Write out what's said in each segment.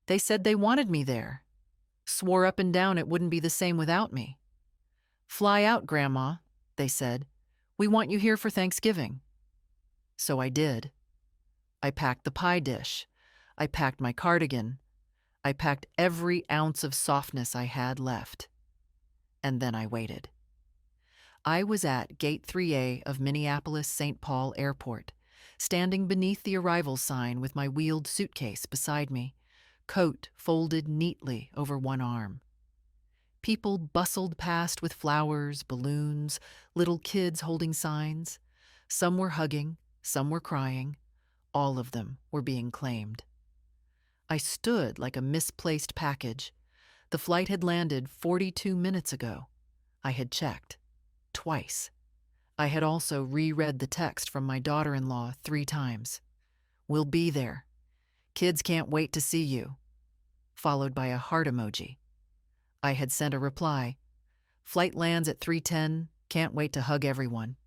They said they wanted me there. Swore up and down it wouldn't be the same without me. "Fly out, Grandma," they said. "We want you here for Thanksgiving." So I did. I packed the pie dish. I packed my cardigan. I packed every ounce of softness I had left. And then I waited. I was at Gate 3A of Minneapolis-St. Paul Airport, standing beneath the arrival sign with my wheeled suitcase beside me, coat folded neatly over one arm. People bustled past with flowers, balloons, little kids holding signs. Some were hugging, some were crying. All of them were being claimed. I stood like a misplaced package. The flight had landed 42 minutes ago. I had checked. Twice. I had also reread the text from my daughter-in-law 3 times. "We'll be there. Kids can't wait to see you." Followed by a heart emoji. I had sent a reply. "Flight lands at 3:10. Can't wait to hug everyone."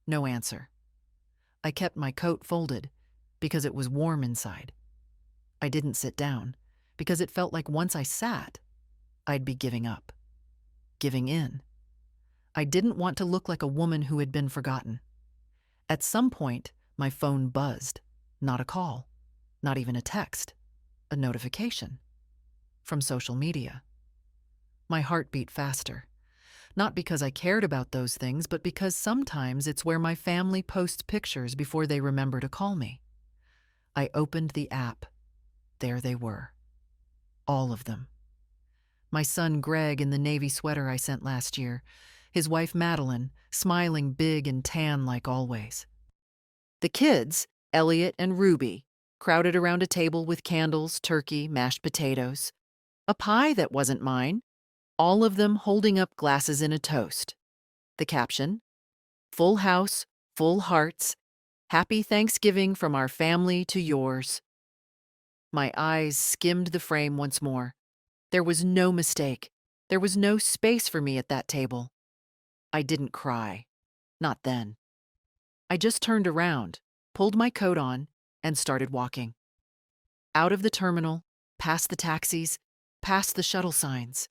No answer. I kept my coat folded because it was warm inside. I didn't sit down because it felt like once I sat, I'd be giving up. Giving in. I didn't want to look like a woman who had been forgotten. At some point, my phone buzzed. Not a call. Not even a text. A notification. From social media. My heart beat faster. Not because I cared about those things, but because sometimes it's where my family posts pictures before they remember to call me. I opened the app. There they were. All of them. My son Greg in the navy sweater I sent last year. His wife Madeline, smiling big and tan like always. The kids, Elliot and Ruby, crowded around a table with candles, turkey, mashed potatoes. A pie that wasn't mine. All of them holding up glasses in a toast. The caption, "Full house, full hearts. Happy Thanksgiving from our family to yours." My eyes skimmed the frame once more. There was no mistake. There was no space for me at that table. I didn't cry. Not then. I just turned around, pulled my coat on, and started walking. Out of the terminal, past the taxis, past the shuttle signs.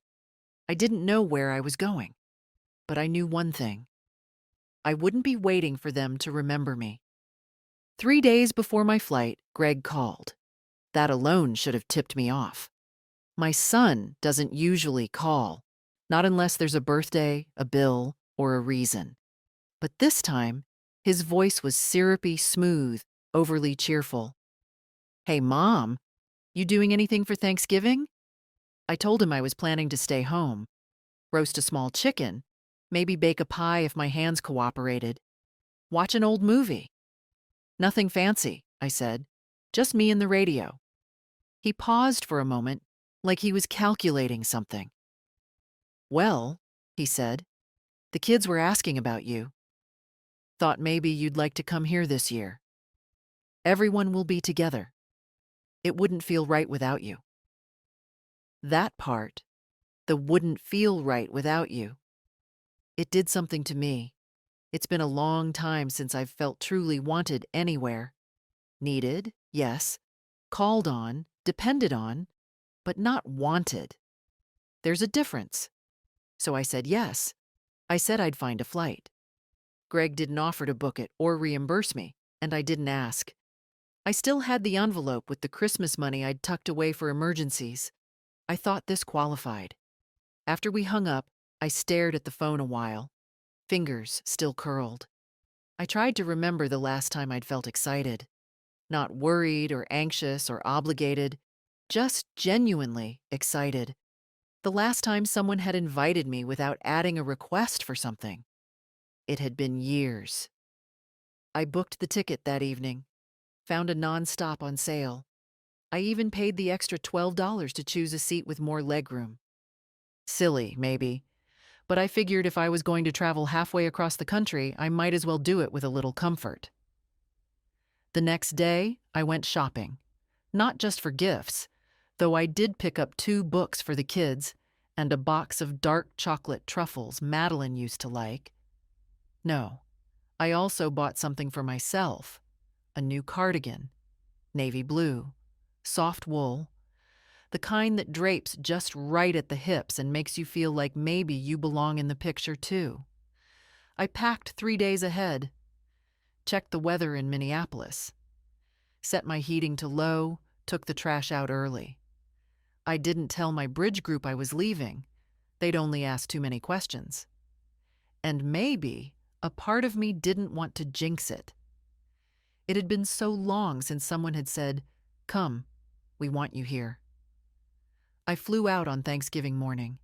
I didn't know where I was going, but I knew one thing. I wouldn't be waiting for them to remember me. 3 days before my flight, Greg called. That alone should have tipped me off. My son doesn't usually call, not unless there's a birthday, a bill, or a reason. But this time, his voice was syrupy smooth, overly cheerful. "Hey, Mom, you doing anything for Thanksgiving?" I told him I was planning to stay home, roast a small chicken, maybe bake a pie if my hands cooperated, watch an old movie. "Nothing fancy," I said, "just me and the radio." He paused for a moment, like he was calculating something. "Well," he said, "the kids were asking about you. Thought maybe you'd like to come here this year. Everyone will be together. It wouldn't feel right without you." That part, the "wouldn't feel right without you," it did something to me. It's been a long time since I've felt truly wanted anywhere. Needed, yes. Called on, depended on, but not wanted. There's a difference. So I said yes. I said I'd find a flight. Greg didn't offer to book it or reimburse me, and I didn't ask. I still had the envelope with the Christmas money I'd tucked away for emergencies. I thought this qualified. After we hung up, I stared at the phone a while, fingers still curled. I tried to remember the last time I'd felt excited. Not worried or anxious or obligated, just genuinely excited. The last time someone had invited me without adding a request for something. It had been years. I booked the ticket that evening, found a nonstop on sale. I even paid the extra $12 to choose a seat with more legroom. Silly, maybe, but I figured if I was going to travel halfway across the country, I might as well do it with a little comfort. The next day, I went shopping. Not just for gifts, though I did pick up 2 books for the kids and a box of dark chocolate truffles Madeline used to like. No, I also bought something for myself. A new cardigan, navy blue, soft wool, the kind that drapes just right at the hips and makes you feel like maybe you belong in the picture too. I packed 3 days ahead, checked the weather in Minneapolis, set my heating to low, took the trash out early. I didn't tell my bridge group I was leaving. They'd only ask too many questions. And maybe a part of me didn't want to jinx it. It had been so long since someone had said, "Come, we want you here." I flew out on Thanksgiving morning.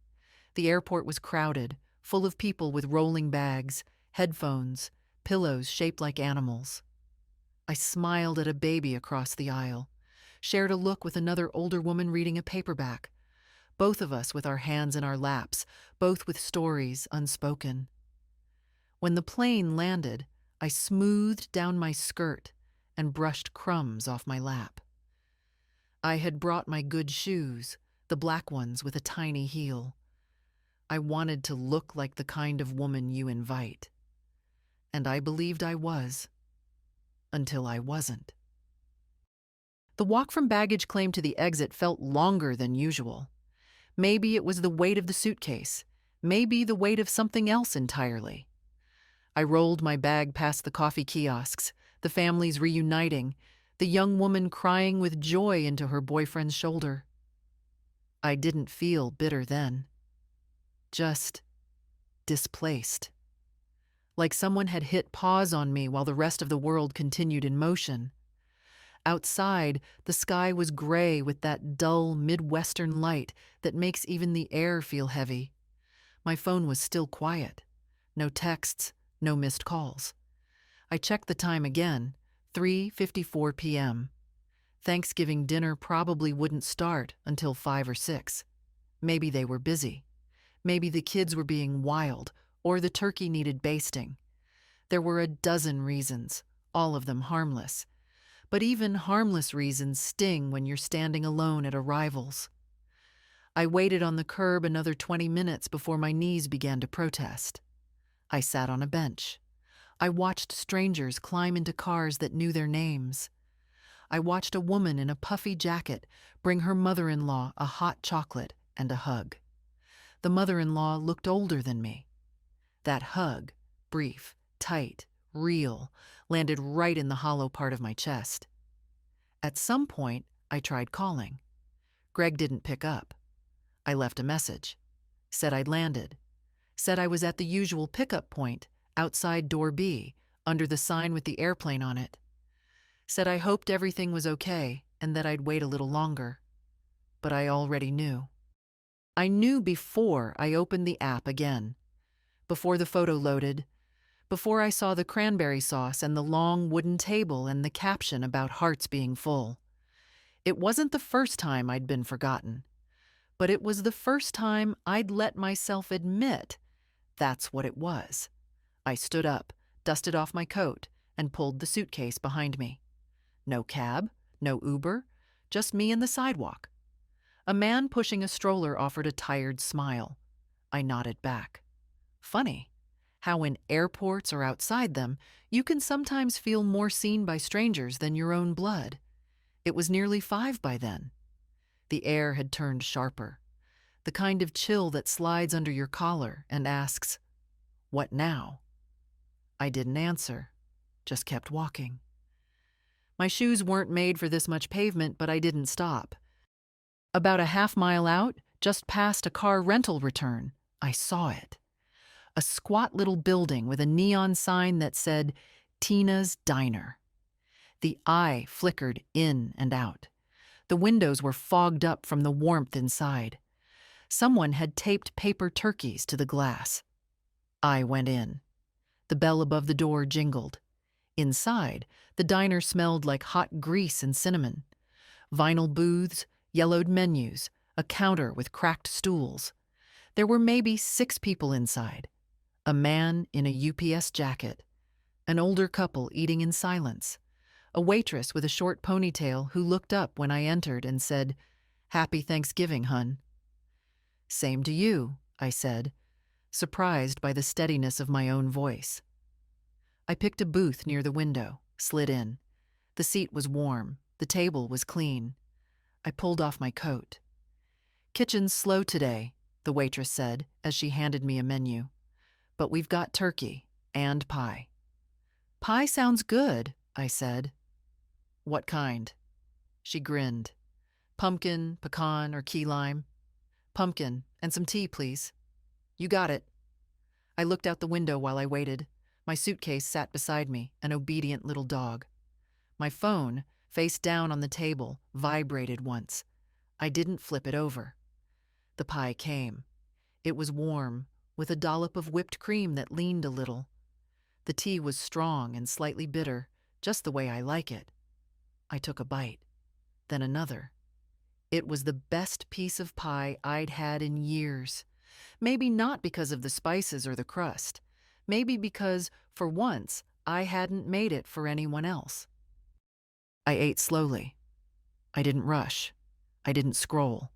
The airport was crowded, full of people with rolling bags, headphones, pillows shaped like animals. I smiled at a baby across the aisle, shared a look with another older woman reading a paperback, both of us with our hands in our laps, both with stories unspoken. When the plane landed, I smoothed down my skirt and brushed crumbs off my lap. I had brought my good shoes, the black ones with a tiny heel. I wanted to look like the kind of woman you invite. And I believed I was, until I wasn't. The walk from baggage claim to the exit felt longer than usual. Maybe it was the weight of the suitcase, maybe the weight of something else entirely. I rolled my bag past the coffee kiosks, the families reuniting, the young woman crying with joy into her boyfriend's shoulder. I didn't feel bitter then. Just displaced. Like someone had hit pause on me while the rest of the world continued in motion. Outside, the sky was gray with that dull Midwestern light that makes even the air feel heavy. My phone was still quiet. No texts, no missed calls. I checked the time again, 3:54 p.m. Thanksgiving dinner probably wouldn't start until 5 or 6. Maybe they were busy. Maybe the kids were being wild, or the turkey needed basting. There were a dozen reasons, all of them harmless. But even harmless reasons sting when you're standing alone at arrivals. I waited on the curb another 20 minutes before my knees began to protest. I sat on a bench. I watched strangers climb into cars that knew their names. I watched a woman in a puffy jacket bring her mother-in-law a hot chocolate and a hug. The mother-in-law looked older than me. That hug, brief, tight, real, landed right in the hollow part of my chest. At some point, I tried calling. Greg didn't pick up. I left a message. Said I'd landed. Said I was at the usual pickup point, outside door B, under the sign with the airplane on it. Said I hoped everything was okay and that I'd wait a little longer. But I already knew. I knew before I opened the app again. Before the photo loaded. Before I saw the cranberry sauce and the long wooden table and the caption about hearts being full. It wasn't the first time I'd been forgotten. But it was the first time I'd let myself admit that's what it was. I stood up, dusted off my coat, and pulled the suitcase behind me. No cab, no Uber, just me and the sidewalk. A man pushing a stroller offered a tired smile. I nodded back. Funny how in airports or outside them, you can sometimes feel more seen by strangers than your own blood. It was nearly 5 by then. The air had turned sharper, the kind of chill that slides under your collar and asks, "What now?" I didn't answer, just kept walking. My shoes weren't made for this much pavement, but I didn't stop. About a half-mile out, just past a car rental return, I saw it. A squat little building with a neon sign that said, "Tina's Diner." The eye flickered in and out. The windows were fogged up from the warmth inside. Someone had taped paper turkeys to the glass. I went in. The bell above the door jingled. Inside, the diner smelled like hot grease and cinnamon. Vinyl booths, yellowed menus, a counter with cracked stools. There were maybe 6 people inside. A man in a UPS jacket. An older couple eating in silence. A waitress with a short ponytail who looked up when I entered and said, "Happy Thanksgiving, hun." "Same to you," I said, surprised by the steadiness of my own voice. I picked a booth near the window, slid in. The seat was warm, the table was clean. I pulled off my coat. Kitchen's slow today, the waitress said as she handed me a menu. But we've got turkey and pie. Pie sounds good, I said. What kind? She grinned. Pumpkin, pecan, or key lime? Pumpkin, and some tea, please. You got it. I looked out the window while I waited. My suitcase sat beside me, an obedient little dog. My phone, face down on the table, vibrated once. I didn't flip it over. The pie came. It was warm, with a dollop of whipped cream that leaned a little. The tea was strong and slightly bitter, just the way I like it. I took a bite, then another. It was the best piece of pie I'd had in years. Maybe not because of the spices or the crust. Maybe because, for once, I hadn't made it for anyone else. I ate slowly. I didn't rush. I didn't scroll.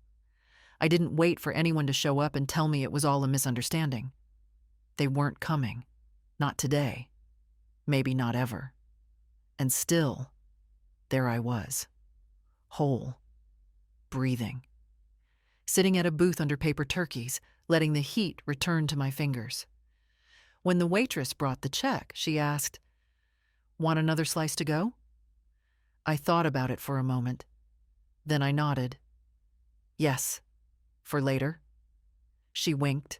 I didn't wait for anyone to show up and tell me it was all a misunderstanding. They weren't coming. Not today. Maybe not ever. And still, there I was. Whole. Breathing. Sitting at a booth under paper turkeys, letting the heat return to my fingers. When the waitress brought the check, she asked, "Want another slice to go?" I thought about it for a moment. Then I nodded. Yes. For later. She winked.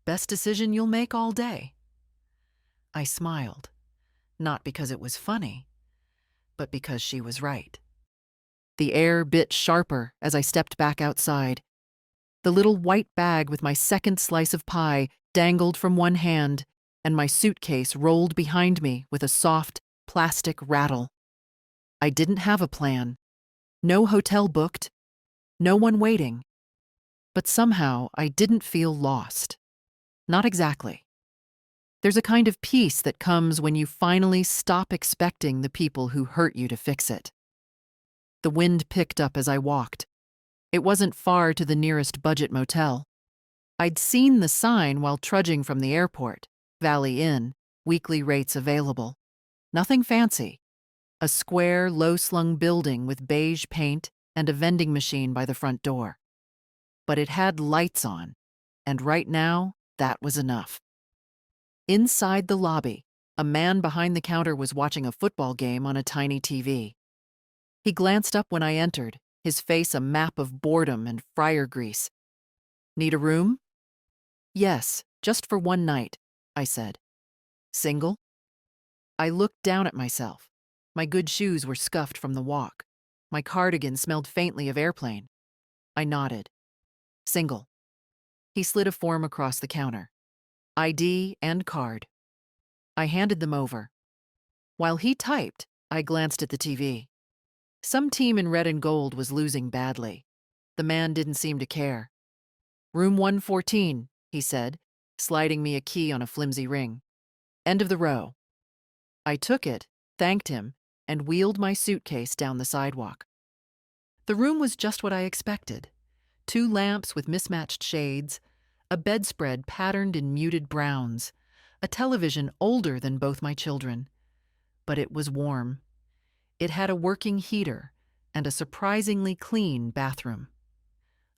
Best decision you'll make all day. I smiled, not because it was funny, but because she was right. The air bit sharper as I stepped back outside. The little white bag with my second slice of pie dangled from one hand, and my suitcase rolled behind me with a soft, plastic rattle. I didn't have a plan. No hotel booked. No one waiting. But somehow I didn't feel lost. Not exactly. There's a kind of peace that comes when you finally stop expecting the people who hurt you to fix it. The wind picked up as I walked. It wasn't far to the nearest budget motel. I'd seen the sign while trudging from the airport, Valley Inn, weekly rates available. Nothing fancy. A square, low-slung building with beige paint and a vending machine by the front door. But it had lights on, and right now, that was enough. Inside the lobby, a man behind the counter was watching a football game on a tiny TV. He glanced up when I entered, his face a map of boredom and fryer grease. Need a room? Yes, just for one night, I said. Single? I looked down at myself. My good shoes were scuffed from the walk. My cardigan smelled faintly of airplane. I nodded. Single. He slid a form across the counter. ID and card. I handed them over. While he typed, I glanced at the TV. Some team in red and gold was losing badly. The man didn't seem to care. Room 114, he said, sliding me a key on a flimsy ring. End of the row. I took it, thanked him, and wheeled my suitcase down the sidewalk. The room was just what I expected. 2 lamps with mismatched shades, a bedspread patterned in muted browns, a television older than both my children. But it was warm. It had a working heater and a surprisingly clean bathroom.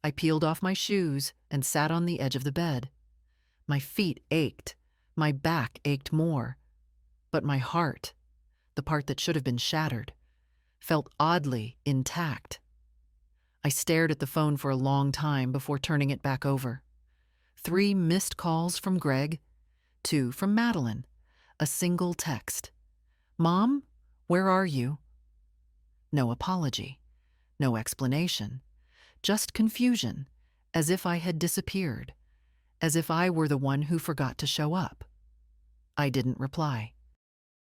I peeled off my shoes and sat on the edge of the bed. My feet ached. My back ached more. But my heart, the part that should have been shattered, felt oddly intact. I stared at the phone for a long time before turning it back over. 3 missed calls from Greg, 2 from Madeline, a single text. Mom, where are you? No apology, no explanation, just confusion, as if I had disappeared, as if I were the one who forgot to show up. I didn't reply.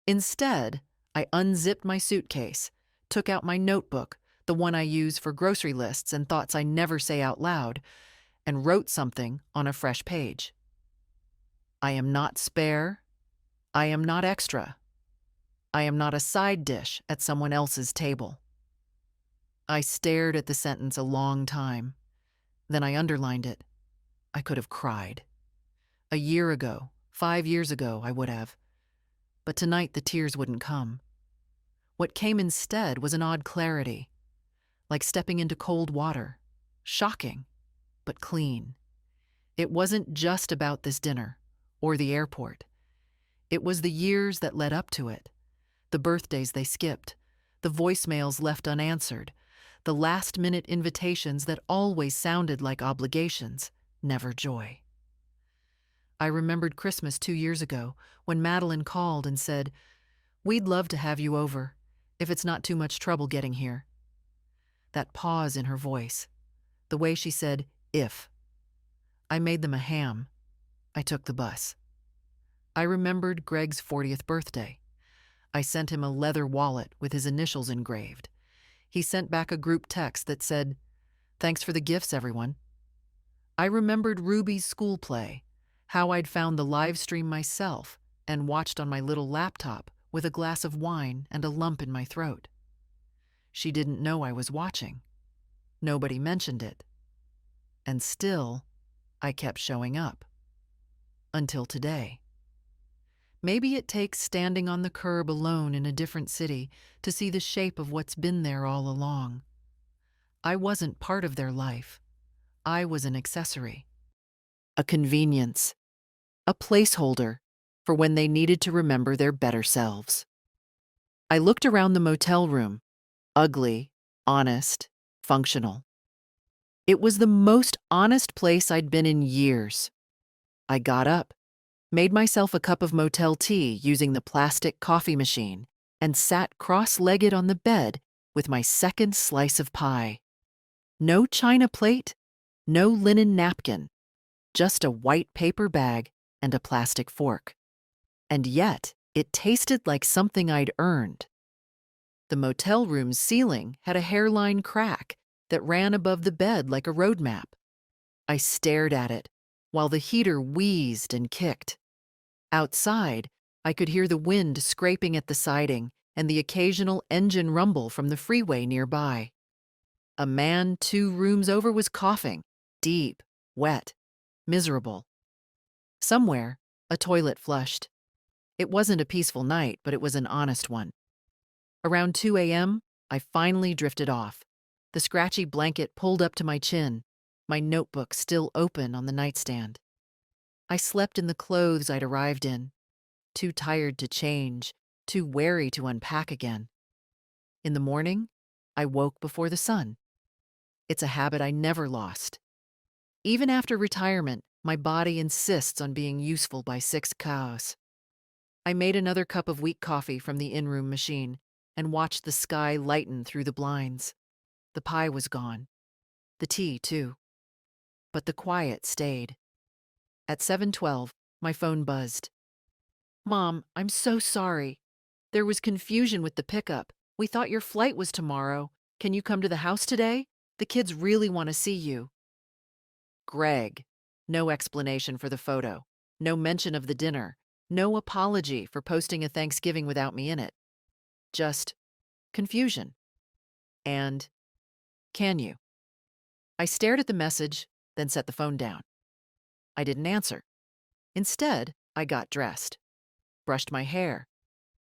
Instead, I unzipped my suitcase, took out my notebook, the one I use for grocery lists and thoughts I never say out loud, and wrote something on a fresh page. I am not spare. I am not extra. I am not a side dish at someone else's table. I stared at the sentence a long time. Then I underlined it. I could have cried. A year ago, 5 years ago, I would have. But tonight the tears wouldn't come. What came instead was an odd clarity, like stepping into cold water. Shocking, but clean. It wasn't just about this dinner or the airport. It was the years that led up to it, the birthdays they skipped, the voicemails left unanswered, the last-minute invitations that always sounded like obligations, never joy. I remembered Christmas 2 years ago when Madeline called and said, "We'd love to have you over, if it's not too much trouble getting here." That pause in her voice, the way she said, "if." I made them a ham. I took the bus. I remembered Greg's 40th birthday. I sent him a leather wallet with his initials engraved. He sent back a group text that said, "Thanks for the gifts, everyone." I remembered Ruby's school play, how I'd found the live stream myself and watched on my little laptop with a glass of wine and a lump in my throat. She didn't know I was watching. Nobody mentioned it. And still, I kept showing up. Until today. Maybe it takes standing on the curb alone in a different city to see the shape of what's been there all along. I wasn't part of their life. I was an accessory. A convenience. A placeholder for when they needed to remember their better selves. I looked around the motel room. Ugly, honest, functional. It was the most honest place I'd been in years. I got up, made myself a cup of motel tea using the plastic coffee machine, and sat cross-legged on the bed with my second slice of pie. No china plate, no linen napkin, just a white paper bag and a plastic fork. And yet, it tasted like something I'd earned. The motel room's ceiling had a hairline crack that ran above the bed like a road map. I stared at it while the heater wheezed and kicked. Outside, I could hear the wind scraping at the siding and the occasional engine rumble from the freeway nearby. A man 2 rooms over was coughing, deep, wet, miserable. Somewhere, a toilet flushed. It wasn't a peaceful night, but it was an honest one. Around 2 a.m., I finally drifted off, the scratchy blanket pulled up to my chin, my notebook still open on the nightstand. I slept in the clothes I'd arrived in, too tired to change, too wary to unpack again. In the morning, I woke before the sun. It's a habit I never lost. Even after retirement, my body insists on being useful by 6 cows. I made another cup of weak coffee from the in-room machine and watched the sky lighten through the blinds. The pie was gone. The tea, too. But the quiet stayed. At 7:12, my phone buzzed. "Mom, I'm so sorry. There was confusion with the pickup. We thought your flight was tomorrow. Can you come to the house today? The kids really want to see you." Greg. No explanation for the photo. No mention of the dinner. No apology for posting a Thanksgiving without me in it. Just confusion. And, "Can you?" I stared at the message, then set the phone down. I didn't answer. Instead, I got dressed, brushed my hair,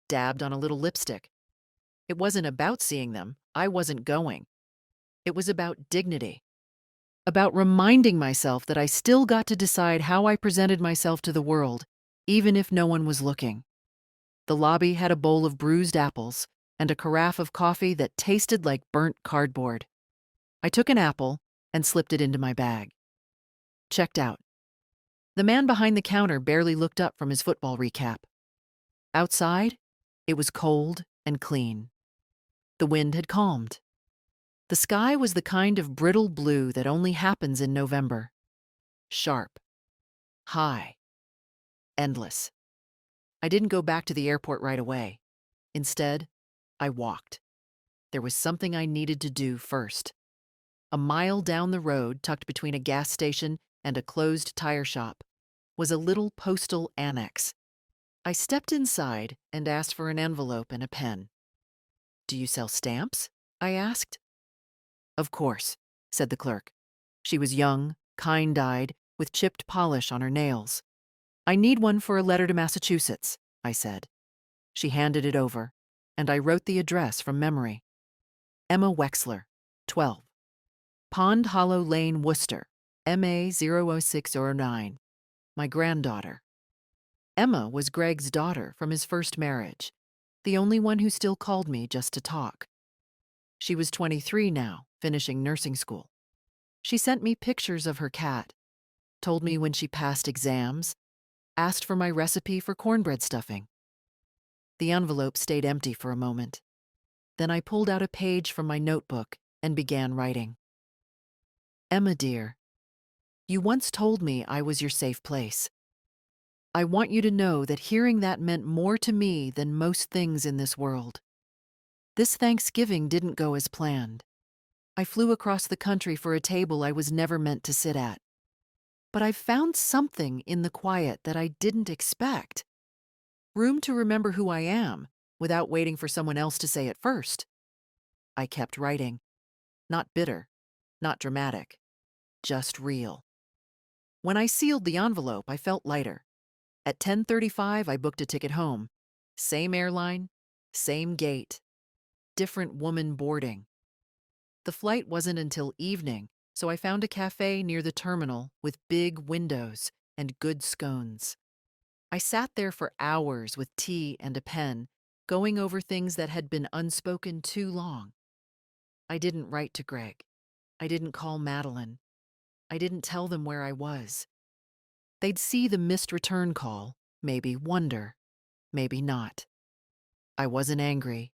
dabbed on a little lipstick. It wasn't about seeing them. I wasn't going. It was about dignity. About reminding myself that I still got to decide how I presented myself to the world, even if no one was looking. The lobby had a bowl of bruised apples and a carafe of coffee that tasted like burnt cardboard. I took an apple and slipped it into my bag. Checked out. The man behind the counter barely looked up from his football recap. Outside, it was cold and clean. The wind had calmed. The sky was the kind of brittle blue that only happens in November. Sharp. High. Endless. I didn't go back to the airport right away. Instead, I walked. There was something I needed to do first. A mile down the road, tucked between a gas station and a closed tire shop, was a little postal annex. I stepped inside and asked for an envelope and a pen. "Do you sell stamps?" I asked. "Of course," said the clerk. She was young, kind-eyed, with chipped polish on her nails. "I need one for a letter to Massachusetts," I said. She handed it over, and I wrote the address from memory. Emma Wexler, 12. Pond Hollow Lane, Worcester, MA00609, my granddaughter. Emma was Greg's daughter from his first marriage, the only one who still called me just to talk. She was 23 now, finishing nursing school. She sent me pictures of her cat, told me when she passed exams, asked for my recipe for cornbread stuffing. The envelope stayed empty for a moment. Then I pulled out a page from my notebook and began writing. Emma, dear, you once told me I was your safe place. I want you to know that hearing that meant more to me than most things in this world. This Thanksgiving didn't go as planned. I flew across the country for a table I was never meant to sit at. But I found something in the quiet that I didn't expect. Room to remember who I am without waiting for someone else to say it first. I kept writing. Not bitter, not dramatic, just real. When I sealed the envelope, I felt lighter. At 10:35, I booked a ticket home. Same airline, same gate, different woman boarding. The flight wasn't until evening, so I found a cafe near the terminal with big windows and good scones. I sat there for hours with tea and a pen, going over things that had been unspoken too long. I didn't write to Greg. I didn't call Madeline. I didn't tell them where I was. They'd see the missed return call, maybe wonder, maybe not. I wasn't angry.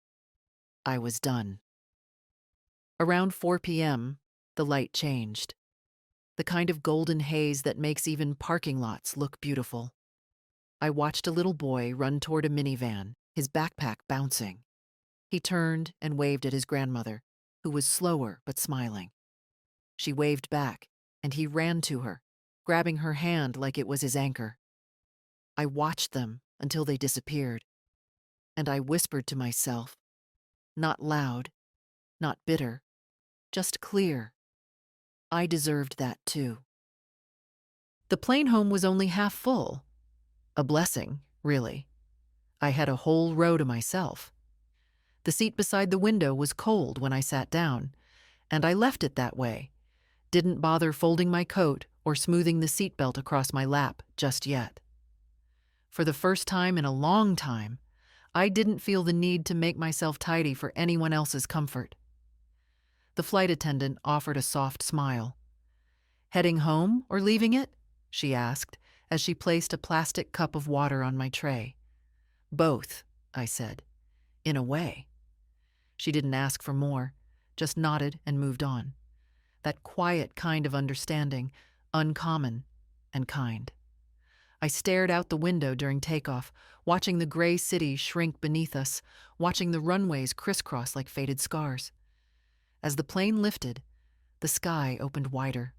I was done. Around 4 p.m., the light changed. The kind of golden haze that makes even parking lots look beautiful. I watched a little boy run toward a minivan, his backpack bouncing. He turned and waved at his grandmother, who was slower but smiling. She waved back, and he ran to her, grabbing her hand like it was his anchor. I watched them until they disappeared, and I whispered to myself, not loud, not bitter, just clear. I deserved that too. The plane home was only half full. A blessing, really. I had a whole row to myself. The seat beside the window was cold when I sat down, and I left it that way. Didn't bother folding my coat or smoothing the seatbelt across my lap just yet. For the first time in a long time, I didn't feel the need to make myself tidy for anyone else's comfort. The flight attendant offered a soft smile. "Heading home or leaving it?" she asked as she placed a plastic cup of water on my tray. "Both," I said, "in a way." She didn't ask for more, just nodded and moved on. That quiet kind of understanding, uncommon and kind. I stared out the window during takeoff, watching the gray city shrink beneath us, watching the runways crisscross like faded scars. As the plane lifted, the sky opened wider.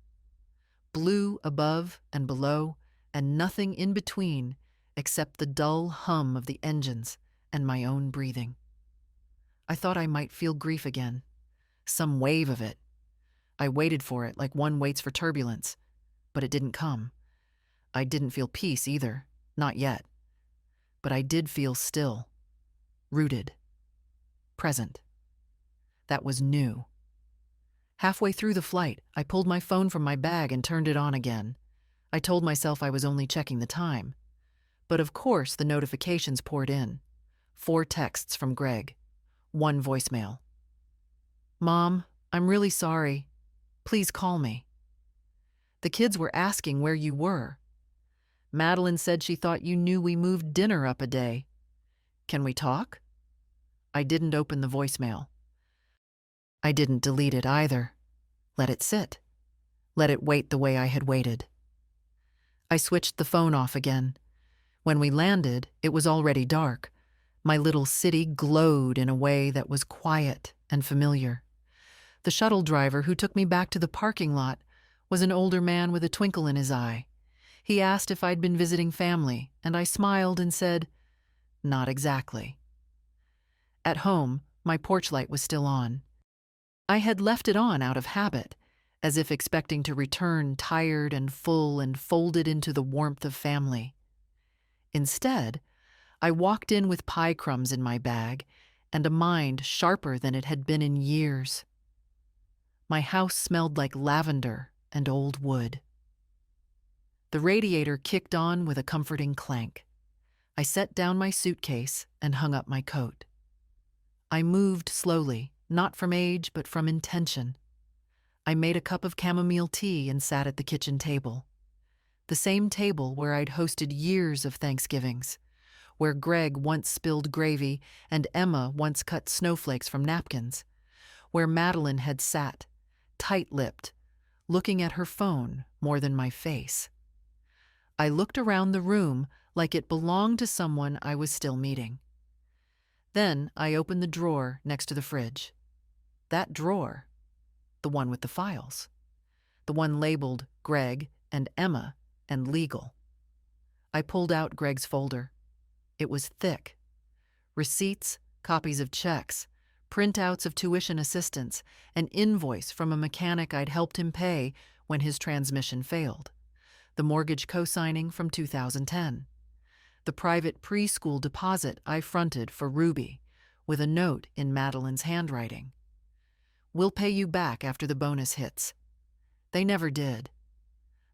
Blue above and below, and nothing in between except the dull hum of the engines and my own breathing. I thought I might feel grief again, some wave of it. I waited for it like one waits for turbulence, but it didn't come. I didn't feel peace either, not yet. But I did feel still, rooted, present. That was new. Halfway through the flight, I pulled my phone from my bag and turned it on again. I told myself I was only checking the time. But of course the notifications poured in. 4 texts from Greg. 1 voicemail. "Mom, I'm really sorry. Please call me. The kids were asking where you were. Madeline said she thought you knew we moved dinner up a day. Can we talk?" I didn't open the voicemail. I didn't delete it either. Let it sit. Let it wait the way I had waited. I switched the phone off again. When we landed, it was already dark. My little city glowed in a way that was quiet and familiar. The shuttle driver who took me back to the parking lot was an older man with a twinkle in his eye. He asked if I'd been visiting family, and I smiled and said, "Not exactly." At home, my porch light was still on. I had left it on out of habit, as if expecting to return tired and full and folded into the warmth of family. Instead, I walked in with pie crumbs in my bag and a mind sharper than it had been in years. My house smelled like lavender and old wood. The radiator kicked on with a comforting clank. I set down my suitcase and hung up my coat. I moved slowly, not from age but from intention. I made a cup of chamomile tea and sat at the kitchen table. The same table where I'd hosted years of Thanksgivings, where Greg once spilled gravy and Emma once cut snowflakes from napkins, where Madeline had sat, tight-lipped, looking at her phone more than my face. I looked around the room like it belonged to someone I was still meeting. Then I opened the drawer next to the fridge. That drawer, the one with the files, the one labeled Greg and Emma and legal. I pulled out Greg's folder. It was thick. Receipts, copies of checks, printouts of tuition assistance, an invoice from a mechanic I'd helped him pay when his transmission failed, the mortgage co-signing from 2010, the private preschool deposit I fronted for Ruby, with a note in Madeline's handwriting. "We'll pay you back after the bonus hits." They never did.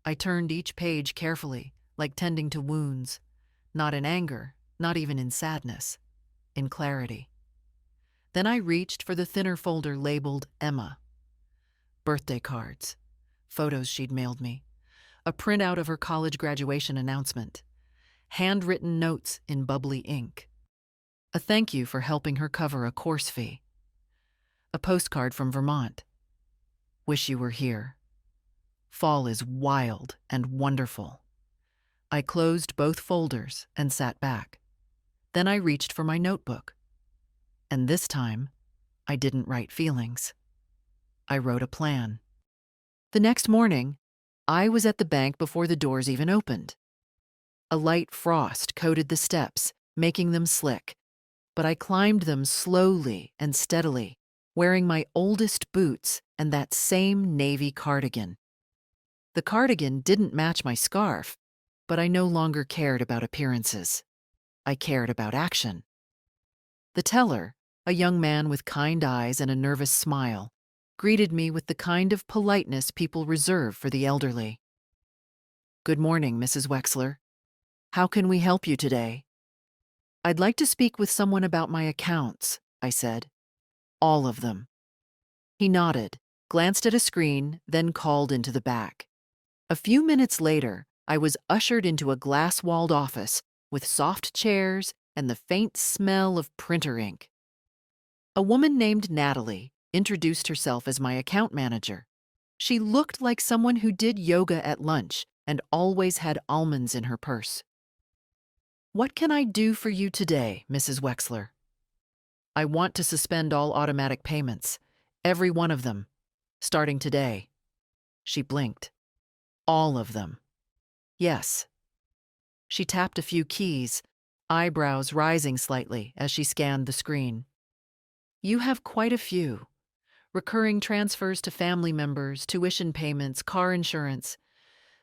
I turned each page carefully, like tending to wounds, not in anger, not even in sadness, in clarity. Then I reached for the thinner folder labeled Emma. Birthday cards, photos she'd mailed me, a printout of her college graduation announcement, handwritten notes in bubbly ink, a thank you for helping her cover a course fee, a postcard from Vermont. "Wish you were here. Fall is wild and wonderful." I closed both folders and sat back. Then I reached for my notebook. And this time, I didn't write feelings. I wrote a plan. The next morning, I was at the bank before the doors even opened. A light frost coated the steps, making them slick, but I climbed them slowly and steadily, wearing my oldest boots and that same navy cardigan. The cardigan didn't match my scarf, but I no longer cared about appearances. I cared about action. The teller, a young man with kind eyes and a nervous smile, greeted me with the kind of politeness people reserve for the elderly. "Good morning, Mrs. Wexler. How can we help you today?" "I'd like to speak with someone about my accounts," I said. "All of them." He nodded, glanced at a screen, then called into the back. A few minutes later, I was ushered into a glass-walled office with soft chairs and the faint smell of printer ink. A woman named Natalie introduced herself as my account manager. She looked like someone who did yoga at lunch and always had almonds in her purse. "What can I do for you today, Mrs. Wexler?" "I want to suspend all automatic payments, every one of them, starting today." She blinked. "All of them." "Yes." She tapped a few keys, eyebrows rising slightly as she scanned the screen. "You have quite a few. Recurring transfers to family members, tuition payments, car insurance.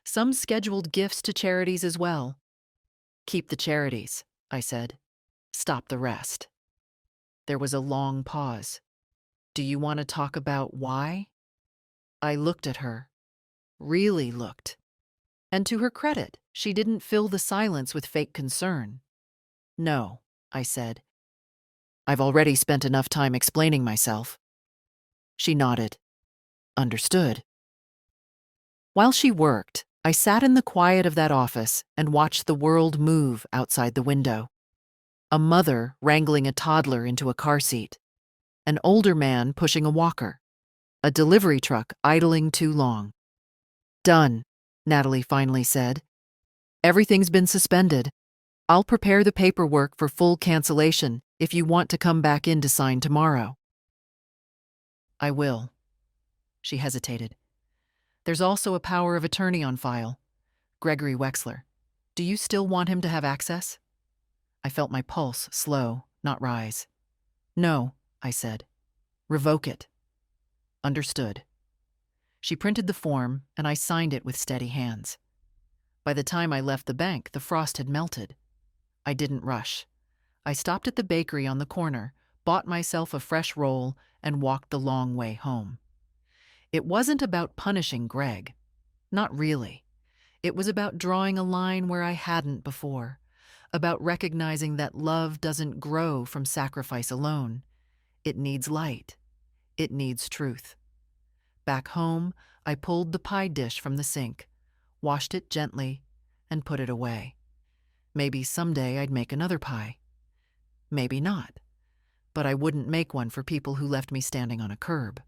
Some scheduled gifts to charities as well." "Keep the charities," I said. "Stop the rest." There was a long pause. "Do you want to talk about why?" I looked at her. Really looked. And to her credit, she didn't fill the silence with fake concern. "No," I said. "I've already spent enough time explaining myself." She nodded. "Understood." While she worked, I sat in the quiet of that office and watched the world move outside the window. A mother wrangling a toddler into a car seat. An older man pushing a walker. A delivery truck idling too long. "Done," Natalie finally said. "Everything's been suspended. I'll prepare the paperwork for full cancellation if you want to come back in to sign tomorrow." "I will." She hesitated. "There's also a power of attorney on file. Gregory Wexler. Do you still want him to have access?" I felt my pulse slow, not rise. "No," I said. "Revoke it." "Understood." She printed the form, and I signed it with steady hands. By the time I left the bank, the frost had melted. I didn't rush. I stopped at the bakery on the corner, bought myself a fresh roll, and walked the long way home. It wasn't about punishing Greg. Not really. It was about drawing a line where I hadn't before, about recognizing that love doesn't grow from sacrifice alone. It needs light. It needs truth. Back home, I pulled the pie dish from the sink, washed it gently, and put it away. Maybe someday I'd make another pie. Maybe not. But I wouldn't make one for people who left me standing on a curb.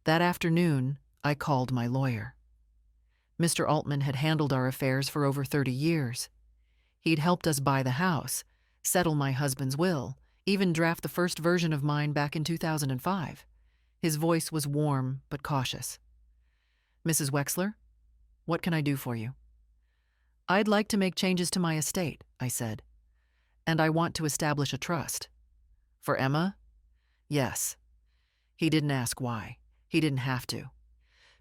That afternoon, I called my lawyer. Mr. Altman had handled our affairs for over 30 years. He'd helped us buy the house, settle my husband's will, even draft the first version of mine back in 2005. His voice was warm but cautious. "Mrs. Wexler, what can I do for you?" "I'd like to make changes to my estate," I said. "And I want to establish a trust." "For Emma?" "Yes." He didn't ask why. He didn't have to.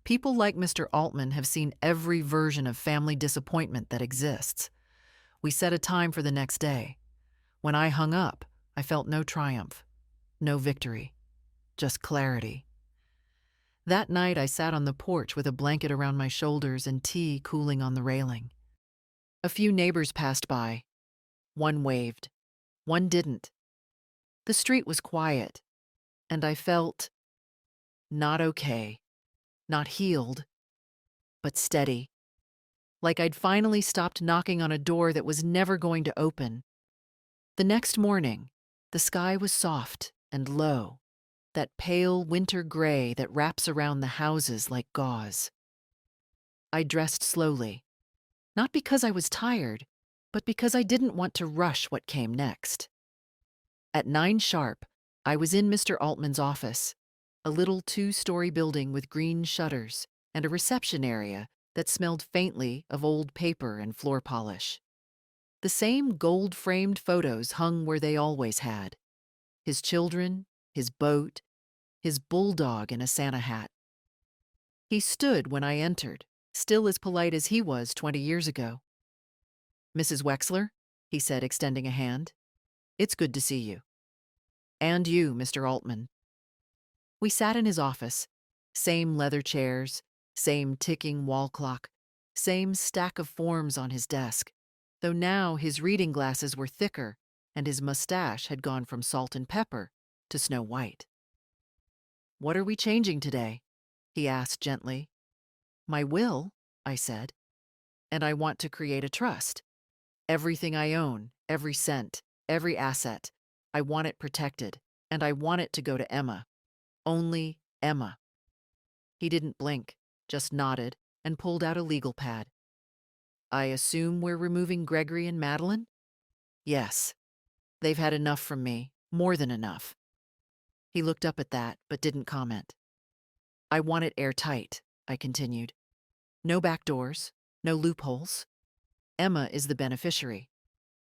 People like Mr. Altman have seen every version of family disappointment that exists. We set a time for the next day. When I hung up, I felt no triumph, no victory, just clarity. That night, I sat on the porch with a blanket around my shoulders and tea cooling on the railing. A few neighbors passed by. One waved. One didn't. The street was quiet, and I felt not okay, not healed, but steady. Like I'd finally stopped knocking on a door that was never going to open. The next morning, the sky was soft and low, that pale winter gray that wraps around the houses like gauze. I dressed slowly, not because I was tired, but because I didn't want to rush what came next. At 9 sharp, I was in Mr. Altman's office, a little 2-story building with green shutters and a reception area that smelled faintly of old paper and floor polish. The same gold-framed photos hung where they always had. His children, his boat, his bulldog in a Santa hat. He stood when I entered, still as polite as he was 20 years ago. "Mrs. Wexler," he said, extending a hand. "It's good to see you." "And you, Mr. Altman." We sat in his office, same leather chairs, same ticking wall clock, same stack of forms on his desk, though now his reading glasses were thicker and his mustache had gone from salt and pepper to snow white. "What are we changing today?" he asked gently. "My will," I said, "and I want to create a trust. Everything I own, every cent, every asset, I want it protected, and I want it to go to Emma. Only Emma." He didn't blink, just nodded and pulled out a legal pad. "I assume we're removing Gregory and Madeline?" "Yes. They've had enough from me, more than enough." He looked up at that, but didn't comment. "I want it airtight," I continued. "No back doors, no loopholes. Emma is the beneficiary.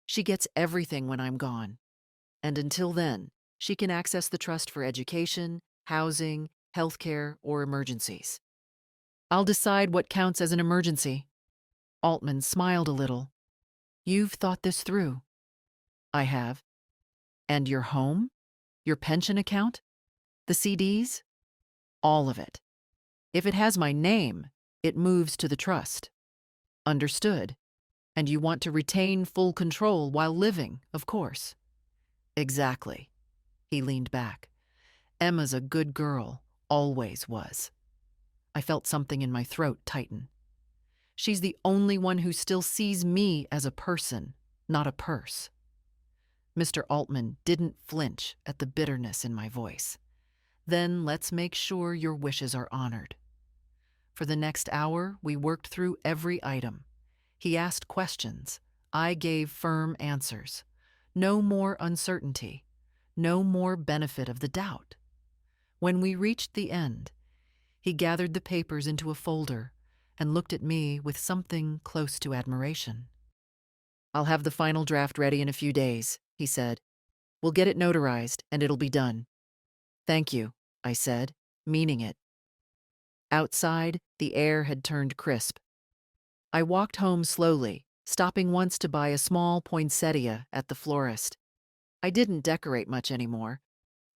She gets everything when I'm gone. And until then, she can access the trust for education, housing, healthcare, or emergencies. I'll decide what counts as an emergency." Altman smiled a little. "You've thought this through." "I have." "And your home? Your pension account? The CDs?" "All of it. If it has my name, it moves to the trust." "Understood. And you want to retain full control while living, of course." "Exactly." He leaned back. "Emma's a good girl, always was." I felt something in my throat tighten. She's the only one who still sees me as a person, not a purse. Mr. Altman didn't flinch at the bitterness in my voice. "Then let's make sure your wishes are honored." For the next hour, we worked through every item. He asked questions. I gave firm answers. No more uncertainty. No more benefit of the doubt. When we reached the end, he gathered the papers into a folder and looked at me with something close to admiration. "I'll have the final draft ready in a few days," he said. "We'll get it notarized and it'll be done." "Thank you," I said, meaning it. Outside, the air had turned crisp. I walked home slowly, stopping once to buy a small poinsettia at the florist. I didn't decorate much anymore,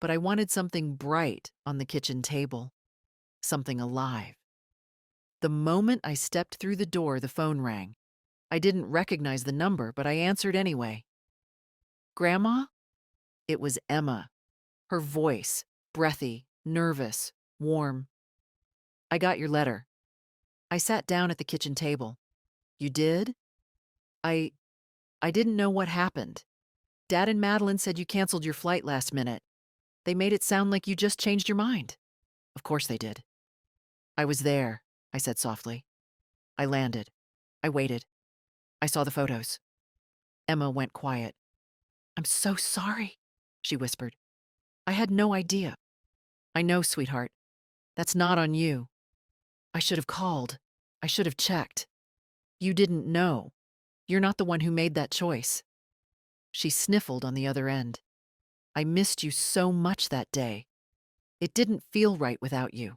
but I wanted something bright on the kitchen table. Something alive. The moment I stepped through the door, the phone rang. I didn't recognize the number, but I answered anyway. Grandma? It was Emma. Her voice, breathy, nervous, warm. I got your letter. I sat down at the kitchen table. You did? I I didn't know what happened. Dad and Madeline said you canceled your flight last minute. They made it sound like you just changed your mind. Of course they did. I was there, I said softly. I landed. I waited. I saw the photos. Emma went quiet. I'm so sorry, she whispered. I had no idea. I know, sweetheart. That's not on you. I should have called. I should have checked. You didn't know. You're not the one who made that choice. She sniffled on the other end. I missed you so much that day. It didn't feel right without you.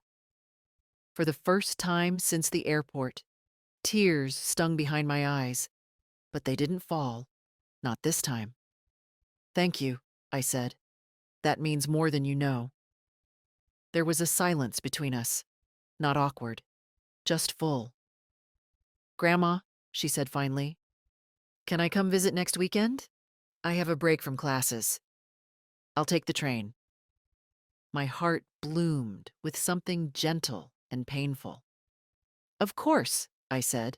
For the first time since the airport, tears stung behind my eyes, but they didn't fall. Not this time. Thank you, I said. That means more than you know. There was a silence between us. Not awkward, just full. Grandma, she said finally, can I come visit next weekend? I have a break from classes. I'll take the train. My heart bloomed with something gentle and painful. Of course, I said.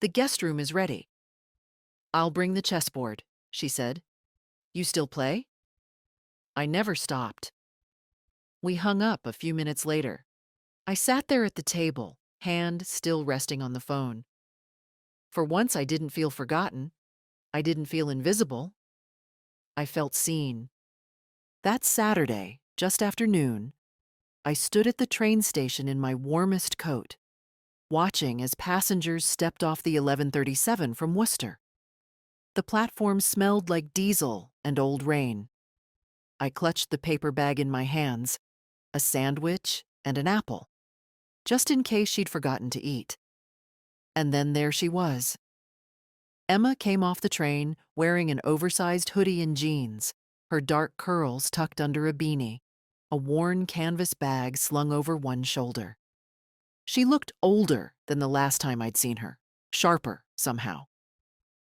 The guest room is ready. I'll bring the chessboard, she said. You still play? I never stopped. We hung up a few minutes later. I sat there at the table, hand still resting on the phone. For once, I didn't feel forgotten. I didn't feel invisible. I felt seen. That Saturday, just after noon, I stood at the train station in my warmest coat, watching as passengers stepped off the 11:37 from Worcester. The platform smelled like diesel and old rain. I clutched the paper bag in my hands, a sandwich and an apple, just in case she'd forgotten to eat. And then there she was. Emma came off the train wearing an oversized hoodie and jeans, her dark curls tucked under a beanie, a worn canvas bag slung over one shoulder. She looked older than the last time I'd seen her, sharper somehow.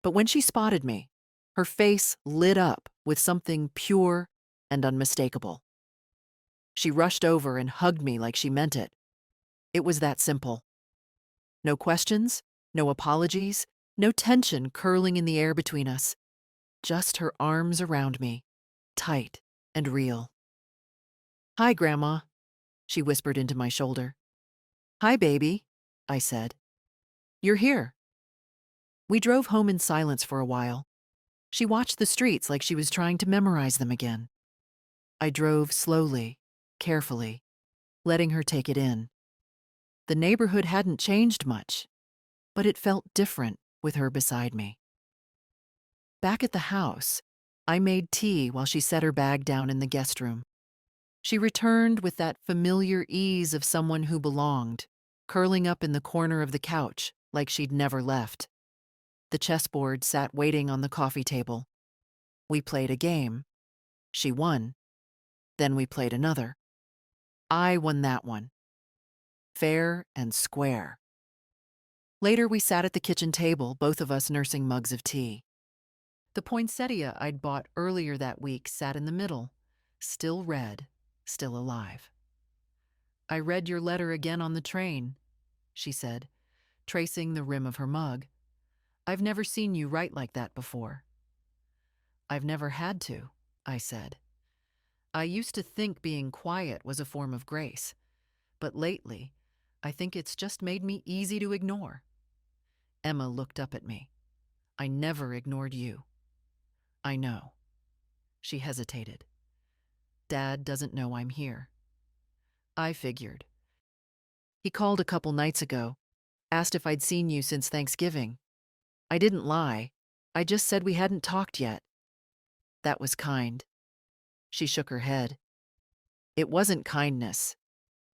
But when she spotted me, her face lit up with something pure and unmistakable. She rushed over and hugged me like she meant it. It was that simple. No questions, no apologies, no tension curling in the air between us. Just her arms around me, tight and real. Hi, Grandma, she whispered into my shoulder. Hi, baby, I said. You're here. We drove home in silence for a while. She watched the streets like she was trying to memorize them again. I drove slowly, carefully, letting her take it in. The neighborhood hadn't changed much, but it felt different with her beside me. Back at the house, I made tea while she set her bag down in the guest room. She returned with that familiar ease of someone who belonged, curling up in the corner of the couch like she'd never left. The chessboard sat waiting on the coffee table. We played a game. She won. Then we played another. I won that one. Fair and square. Later, we sat at the kitchen table, both of us nursing mugs of tea. The poinsettia I'd bought earlier that week sat in the middle, still red, still alive. I read your letter again on the train, she said, tracing the rim of her mug. I've never seen you write like that before. I've never had to, I said. I used to think being quiet was a form of grace, but lately, I think it's just made me easy to ignore. Emma looked up at me. I never ignored you. I know. She hesitated. Dad doesn't know I'm here. I figured. He called a couple nights ago, asked if I'd seen you since Thanksgiving. I didn't lie. I just said we hadn't talked yet. That was kind. She shook her head. It wasn't kindness.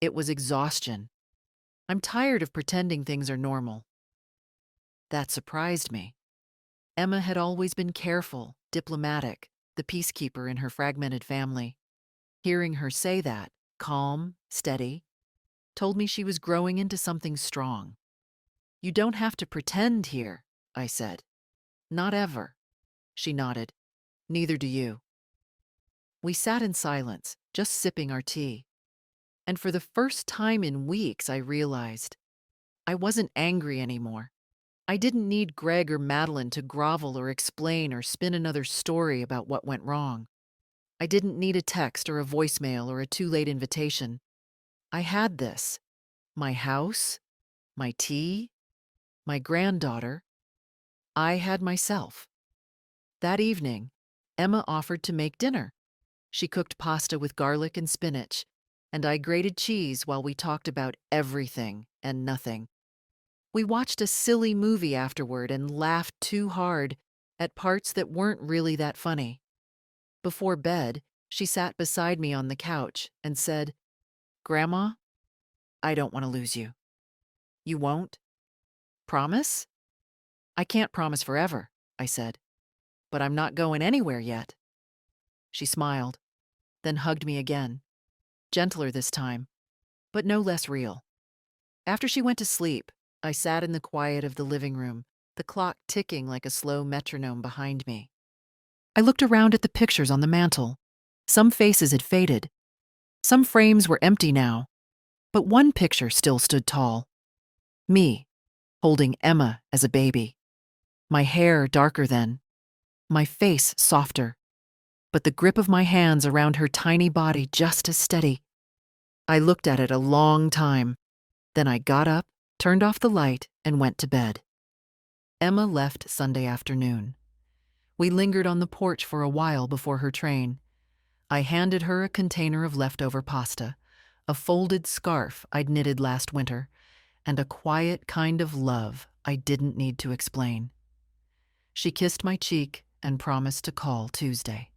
It was exhaustion. I'm tired of pretending things are normal. That surprised me. Emma had always been careful, diplomatic, the peacekeeper in her fragmented family. Hearing her say that, calm, steady, told me she was growing into something strong. "You don't have to pretend here," I said. "Not ever." She nodded. "Neither do you." We sat in silence, just sipping our tea. And for the first time in weeks, I realized I wasn't angry anymore. I didn't need Greg or Madeline to grovel or explain or spin another story about what went wrong. I didn't need a text or a voicemail or a too late invitation. I had this: my house, my tea, my granddaughter. I had myself. That evening, Emma offered to make dinner. She cooked pasta with garlic and spinach, and I grated cheese while we talked about everything and nothing. We watched a silly movie afterward and laughed too hard at parts that weren't really that funny. Before bed, she sat beside me on the couch and said, "Grandma, I don't want to lose you." "You won't? Promise?" "I can't promise forever," I said, "but I'm not going anywhere yet." She smiled, then hugged me again, gentler this time, but no less real. After she went to sleep, I sat in the quiet of the living room, the clock ticking like a slow metronome behind me. I looked around at the pictures on the mantel. Some faces had faded. Some frames were empty now, but one picture still stood tall. Me, holding Emma as a baby. My hair darker then, my face softer, but the grip of my hands around her tiny body just as steady. I looked at it a long time. Then I got up, turned off the light, and went to bed. Emma left Sunday afternoon. We lingered on the porch for a while before her train. I handed her a container of leftover pasta, a folded scarf I'd knitted last winter, and a quiet kind of love I didn't need to explain. She kissed my cheek and promised to call Tuesday.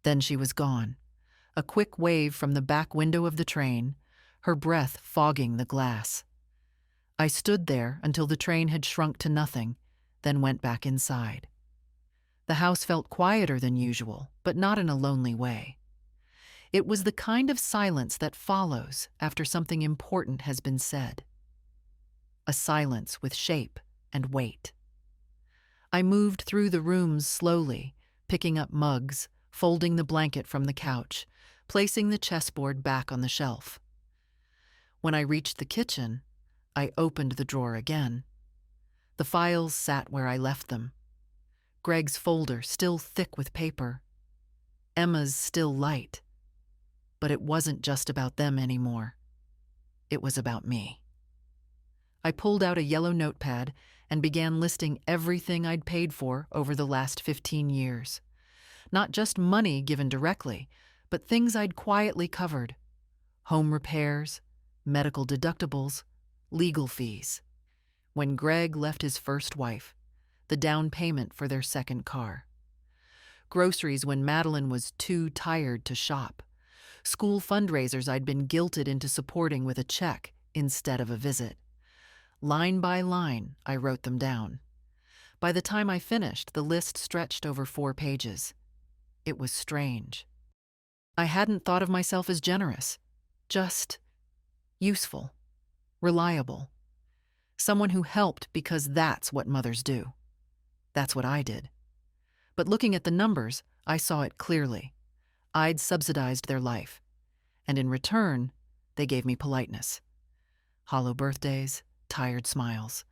Then she was gone, a quick wave from the back window of the train, her breath fogging the glass. I stood there until the train had shrunk to nothing, then went back inside. The house felt quieter than usual, but not in a lonely way. It was the kind of silence that follows after something important has been said. A silence with shape and weight. I moved through the rooms slowly, picking up mugs, folding the blanket from the couch, placing the chessboard back on the shelf. When I reached the kitchen, I opened the drawer again. The files sat where I left them. Greg's folder still thick with paper. Emma's still light. But it wasn't just about them anymore. It was about me. I pulled out a yellow notepad and began listing everything I'd paid for over the last 15 years. Not just money given directly, but things I'd quietly covered. Home repairs, medical deductibles, legal fees. When Greg left his first wife, the down payment for their second car. Groceries when Madeline was too tired to shop. School fundraisers I'd been guilted into supporting with a check instead of a visit. Line by line, I wrote them down. By the time I finished, the list stretched over 4 pages. It was strange. I hadn't thought of myself as generous, just useful, reliable. Someone who helped because that's what mothers do. That's what I did. But looking at the numbers, I saw it clearly. I'd subsidized their life. And in return, they gave me politeness. Hollow birthdays, tired smiles.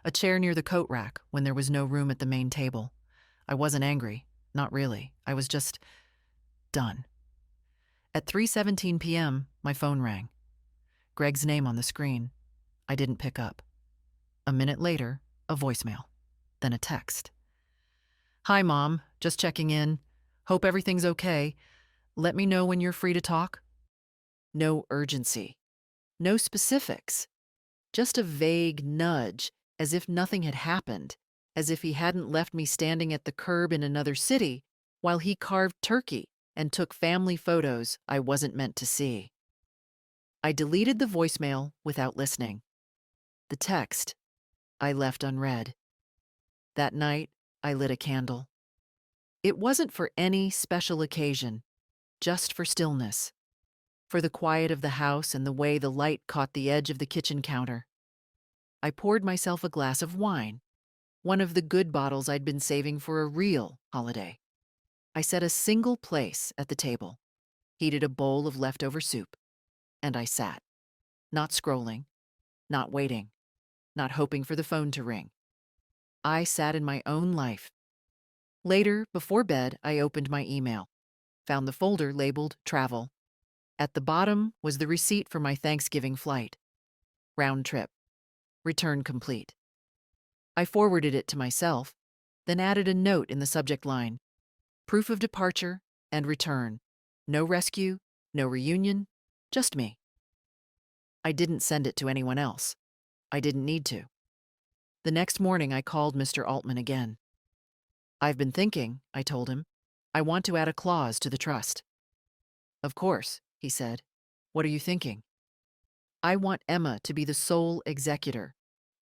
A chair near the coat rack when there was no room at the main table. I wasn't angry, not really. I was just done. At 3:17 p.m., my phone rang. Greg's name on the screen. I didn't pick up. A minute later, a voicemail, then a text. "Hi, Mom. Just checking in. Hope everything's okay. Let me know when you're free to talk." No urgency. No specifics. Just a vague nudge, as if nothing had happened, as if he hadn't left me standing at the curb in another city while he carved turkey and took family photos I wasn't meant to see. I deleted the voicemail without listening. The text I left unread. That night, I lit a candle. It wasn't for any special occasion, just for stillness. for the quiet of the house and the way the light caught the edge of the kitchen counter. I poured myself a glass of wine, one of the good bottles I'd been saving for a real holiday. I set a single place at the table, heated a bowl of leftover soup, and I sat, not scrolling, not waiting, not hoping for the phone to ring. I sat in my own life. Later, before bed, I opened my email, found the folder labeled Travel. At the bottom was the receipt for my Thanksgiving flight. Round trip. Return complete. I forwarded it to myself, then added a note in the subject line. Proof of departure and return. No rescue, no reunion, just me. I didn't send it to anyone else. I didn't need to. The next morning, I called Mr. Altman again. I've been thinking, I told him. I want to add a clause to the trust. Of course, he said. What are you thinking? I want Emma to be the sole executor,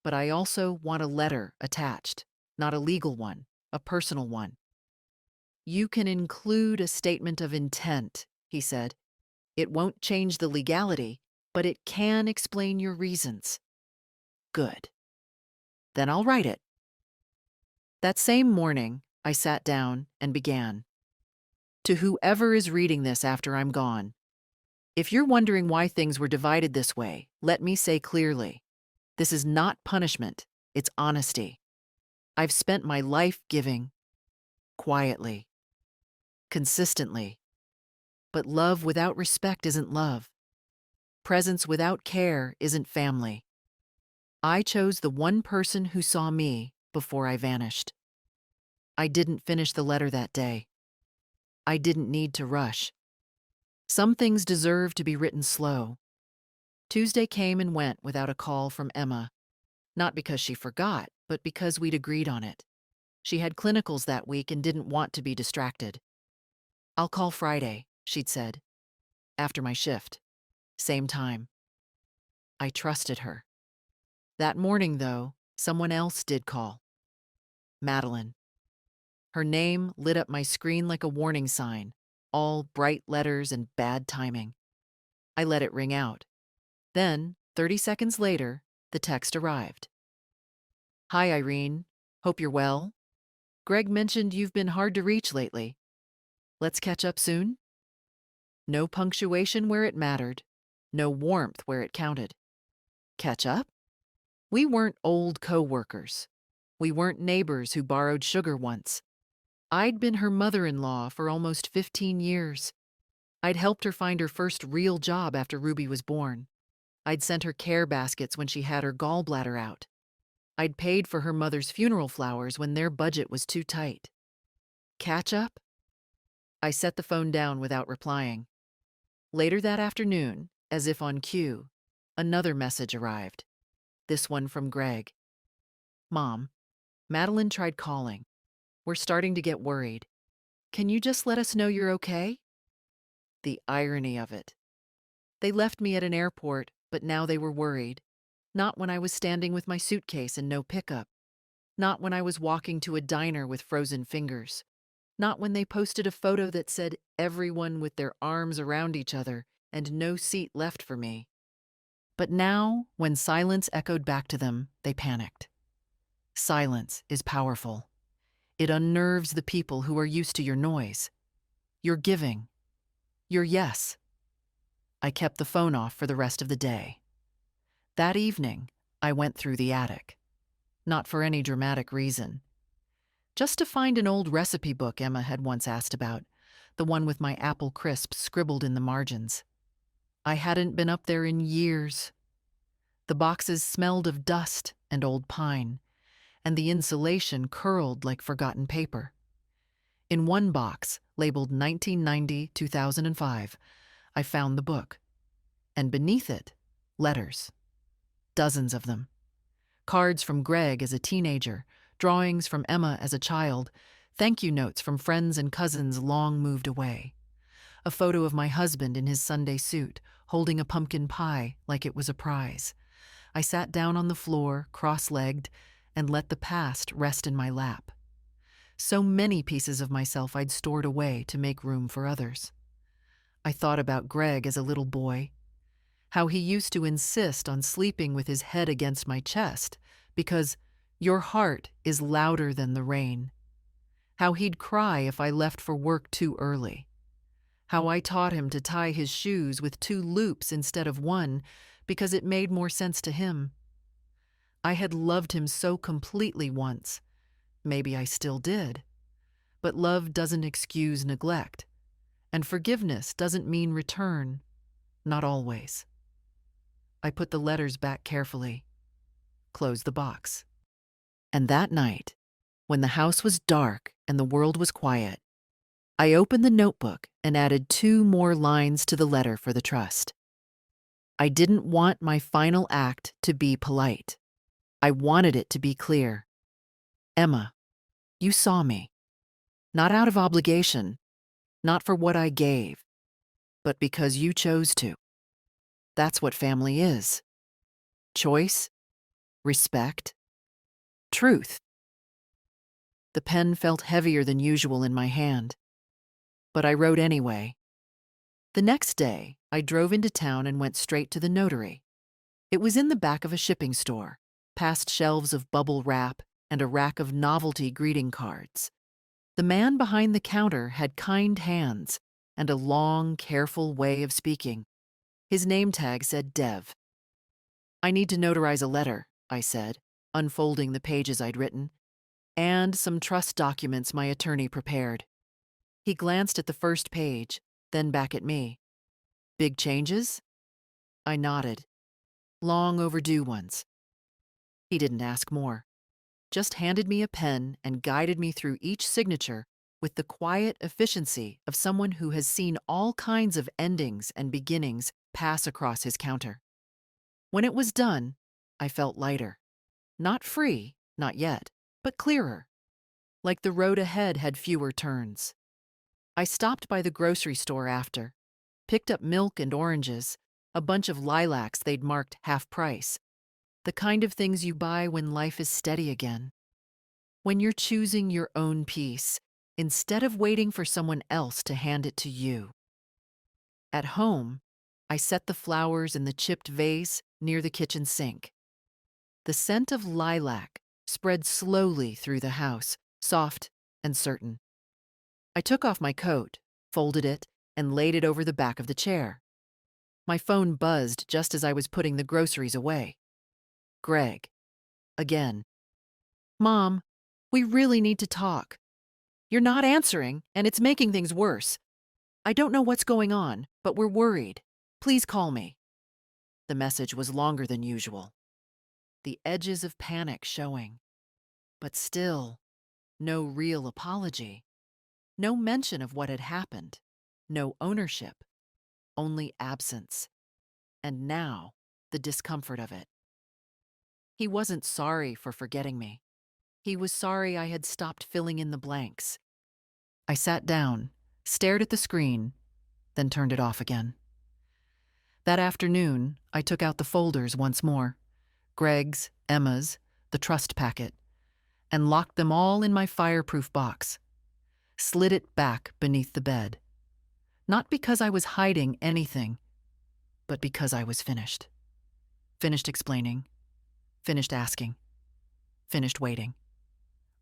but I also want a letter attached, not a legal one, a personal one. You can include a statement of intent, he said. It won't change the legality, but it can explain your reasons. Good. Then I'll write it. That same morning, I sat down and began. To whoever is reading this after I'm gone, if you're wondering why things were divided this way, let me say clearly, this is not punishment, it's honesty. I've spent my life giving, quietly, consistently. But love without respect isn't love. Presence without care isn't family. I chose the one person who saw me before I vanished. I didn't finish the letter that day. I didn't need to rush. Some things deserve to be written slow. Tuesday came and went without a call from Emma. Not because she forgot, but because we'd agreed on it. She had clinicals that week and didn't want to be distracted. I'll call Friday, she'd said. After my shift. Same time. I trusted her. That morning, though, someone else did call. Madeline. Her name lit up my screen like a warning sign, all bright letters and bad timing. I let it ring out. Then, 30 seconds later, the text arrived. Hi, Irene. Hope you're well. Greg mentioned you've been hard to reach lately. Let's catch up soon? No punctuation where it mattered. No warmth where it counted. Catch up? We weren't old co-workers. We weren't neighbors who borrowed sugar once. I'd been her mother-in-law for almost 15 years. I'd helped her find her first real job after Ruby was born. I'd sent her care baskets when she had her gallbladder out. I'd paid for her mother's funeral flowers when their budget was too tight. Catch up? I set the phone down without replying. Later that afternoon, as if on cue, another message arrived. This one from Greg. Mom, Madeline tried calling. We're starting to get worried. Can you just let us know you're okay? The irony of it. They left me at an airport, but now they were worried. Not when I was standing with my suitcase and no pickup. Not when I was walking to a diner with frozen fingers. Not when they posted a photo that said everyone with their arms around each other and no seat left for me. But now, when silence echoed back to them, they panicked. Silence is powerful. It unnerves the people who are used to your noise, your giving, your yes. I kept the phone off for the rest of the day. That evening, I went through the attic. Not for any dramatic reason. Just to find an old recipe book Emma had once asked about, the one with my apple crisps scribbled in the margins. I hadn't been up there in years. The boxes smelled of dust and old pine, and the insulation curled like forgotten paper. In one box, labeled 1990-2005, I found the book. And beneath it, letters. Dozens of them. Cards from Greg as a teenager, drawings from Emma as a child, thank you notes from friends and cousins long moved away. A photo of my husband in his Sunday suit, holding a pumpkin pie like it was a prize. I sat down on the floor, cross-legged, and let the past rest in my lap. So many pieces of myself I'd stored away to make room for others. I thought about Greg as a little boy, how he used to insist on sleeping with his head against my chest because your heart is louder than the rain, how he'd cry if I left for work too early, how I taught him to tie his shoes with 2 loops instead of 1 because it made more sense to him. I had loved him so completely once. Maybe I still did. But love doesn't excuse neglect, and forgiveness doesn't mean return, not always. I put the letters back carefully, closed the box. And that night, when the house was dark and the world was quiet, I opened the notebook and added 2 more lines to the letter for the trust. I didn't want my final act to be polite. I wanted it to be clear. Emma, you saw me. Not out of obligation, not for what I gave, but because you chose to. That's what family is. Choice, respect, truth. The pen felt heavier than usual in my hand, but I wrote anyway. The next day, I drove into town and went straight to the notary. It was in the back of a shipping store, past shelves of bubble wrap and a rack of novelty greeting cards. The man behind the counter had kind hands and a long, careful way of speaking. His name tag said Dev. I need to notarize a letter, I said, unfolding the pages I'd written, and some trust documents my attorney prepared. He glanced at the first page, then back at me. Big changes? I nodded. Long overdue ones. He didn't ask more, just handed me a pen and guided me through each signature with the quiet efficiency of someone who has seen all kinds of endings and beginnings pass across his counter. When it was done, I felt lighter. Not free, not yet, but clearer. Like the road ahead had fewer turns. I stopped by the grocery store after, picked up milk and oranges, a bunch of lilacs they'd marked half price. The kind of things you buy when life is steady again. When you're choosing your own peace, instead of waiting for someone else to hand it to you. At home, I set the flowers in the chipped vase near the kitchen sink. The scent of lilac spread slowly through the house, soft and certain. I took off my coat, folded it, and laid it over the back of the chair. My phone buzzed just as I was putting the groceries away. Greg. Again. Mom, we really need to talk. You're not answering, and it's making things worse. I don't know what's going on, but we're worried. Please call me. The message was longer than usual. The edges of panic showing. But still, no real apology. No mention of what had happened. No ownership. Only absence. And now, the discomfort of it. He wasn't sorry for forgetting me. He was sorry I had stopped filling in the blanks. I sat down, stared at the screen, then turned it off again. That afternoon, I took out the folders once more, Greg's, Emma's, the trust packet, and locked them all in my fireproof box, slid it back beneath the bed. Not because I was hiding anything, but because I was finished. Finished explaining, finished asking, finished waiting.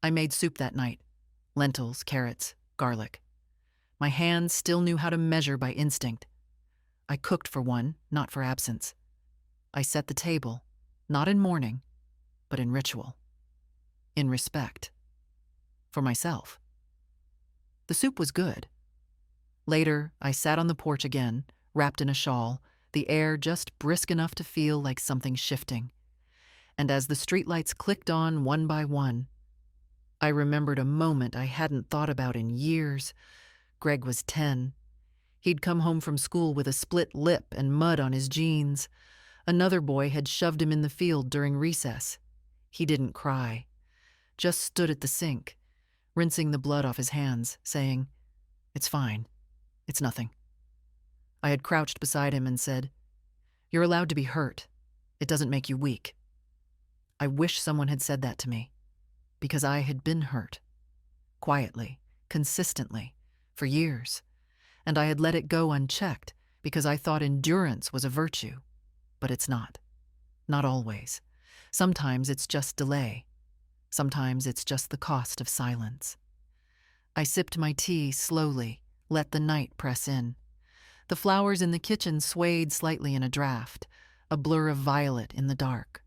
I made soup that night, lentils, carrots, garlic. My hands still knew how to measure by instinct. I cooked for one, not for absence. I set the table, not in mourning, but in ritual. In respect. For myself. The soup was good. Later, I sat on the porch again, wrapped in a shawl, the air just brisk enough to feel like something shifting. And as the streetlights clicked on one by one, I remembered a moment I hadn't thought about in years. Greg was 10. He'd come home from school with a split lip and mud on his jeans. Another boy had shoved him in the field during recess. He didn't cry, just stood at the sink, rinsing the blood off his hands, saying, "It's fine. It's nothing." I had crouched beside him and said, "You're allowed to be hurt. It doesn't make you weak." I wish someone had said that to me, because I had been hurt. Quietly, consistently, for years. and I had let it go unchecked because I thought endurance was a virtue. But it's not. Not always. Sometimes it's just delay. Sometimes it's just the cost of silence. I sipped my tea slowly, let the night press in. The flowers in the kitchen swayed slightly in a draft, a blur of violet in the dark.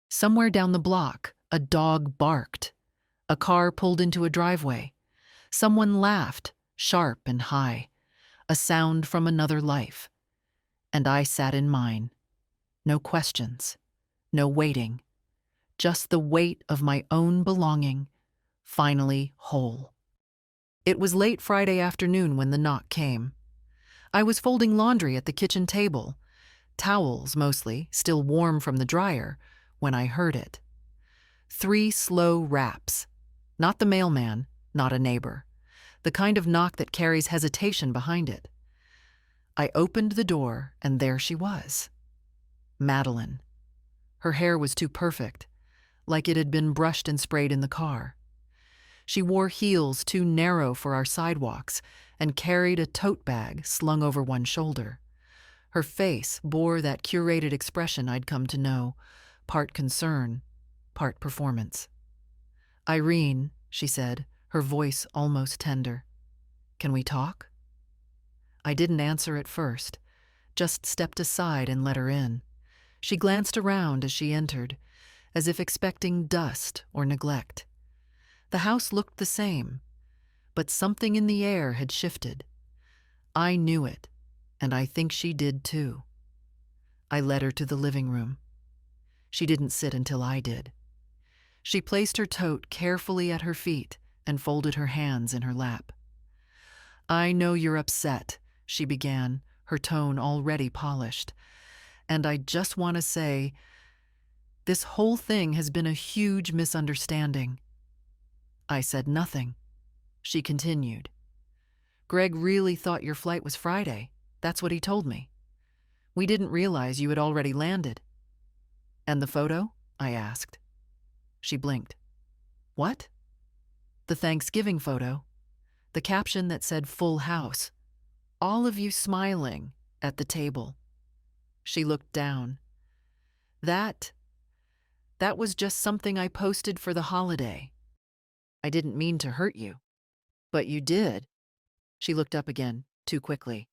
Somewhere down the block, a dog barked. A car pulled into a driveway. Someone laughed, sharp and high, a sound from another life. And I sat in mine. No questions, no waiting, just the weight of my own belonging, finally whole. It was late Friday afternoon when the knock came. I was folding laundry at the kitchen table, towels mostly, still warm from the dryer, when I heard it. 3 slow raps. Not the mailman, not a neighbor. The kind of knock that carries hesitation behind it. I opened the door, and there she was. Madeline. Her hair was too perfect, like it had been brushed and sprayed in the car. She wore heels too narrow for our sidewalks and carried a tote bag slung over one shoulder. Her face bore that curated expression I'd come to know, part concern, part performance. "Irene," she said, her voice almost tender. "Can we talk?" I didn't answer at first, just stepped aside and let her in. She glanced around as she entered, as if expecting dust or neglect. The house looked the same, but something in the air had shifted. I knew it, and I think she did too. I led her to the living room. She didn't sit until I did. She placed her tote carefully at her feet and folded her hands in her lap. "I know you're upset," she began, her tone already polished. "And I just want to say, this whole thing has been a huge misunderstanding." I said nothing. She continued. "Greg really thought your flight was Friday. That's what he told me. We didn't realize you had already landed." "And the photo?" I asked. She blinked. "What?" "The Thanksgiving photo. The caption that said full house. All of you smiling at the table." She looked down. That was just something I posted for the holiday. I didn't mean to hurt you." "But you did." She looked up again, too quickly.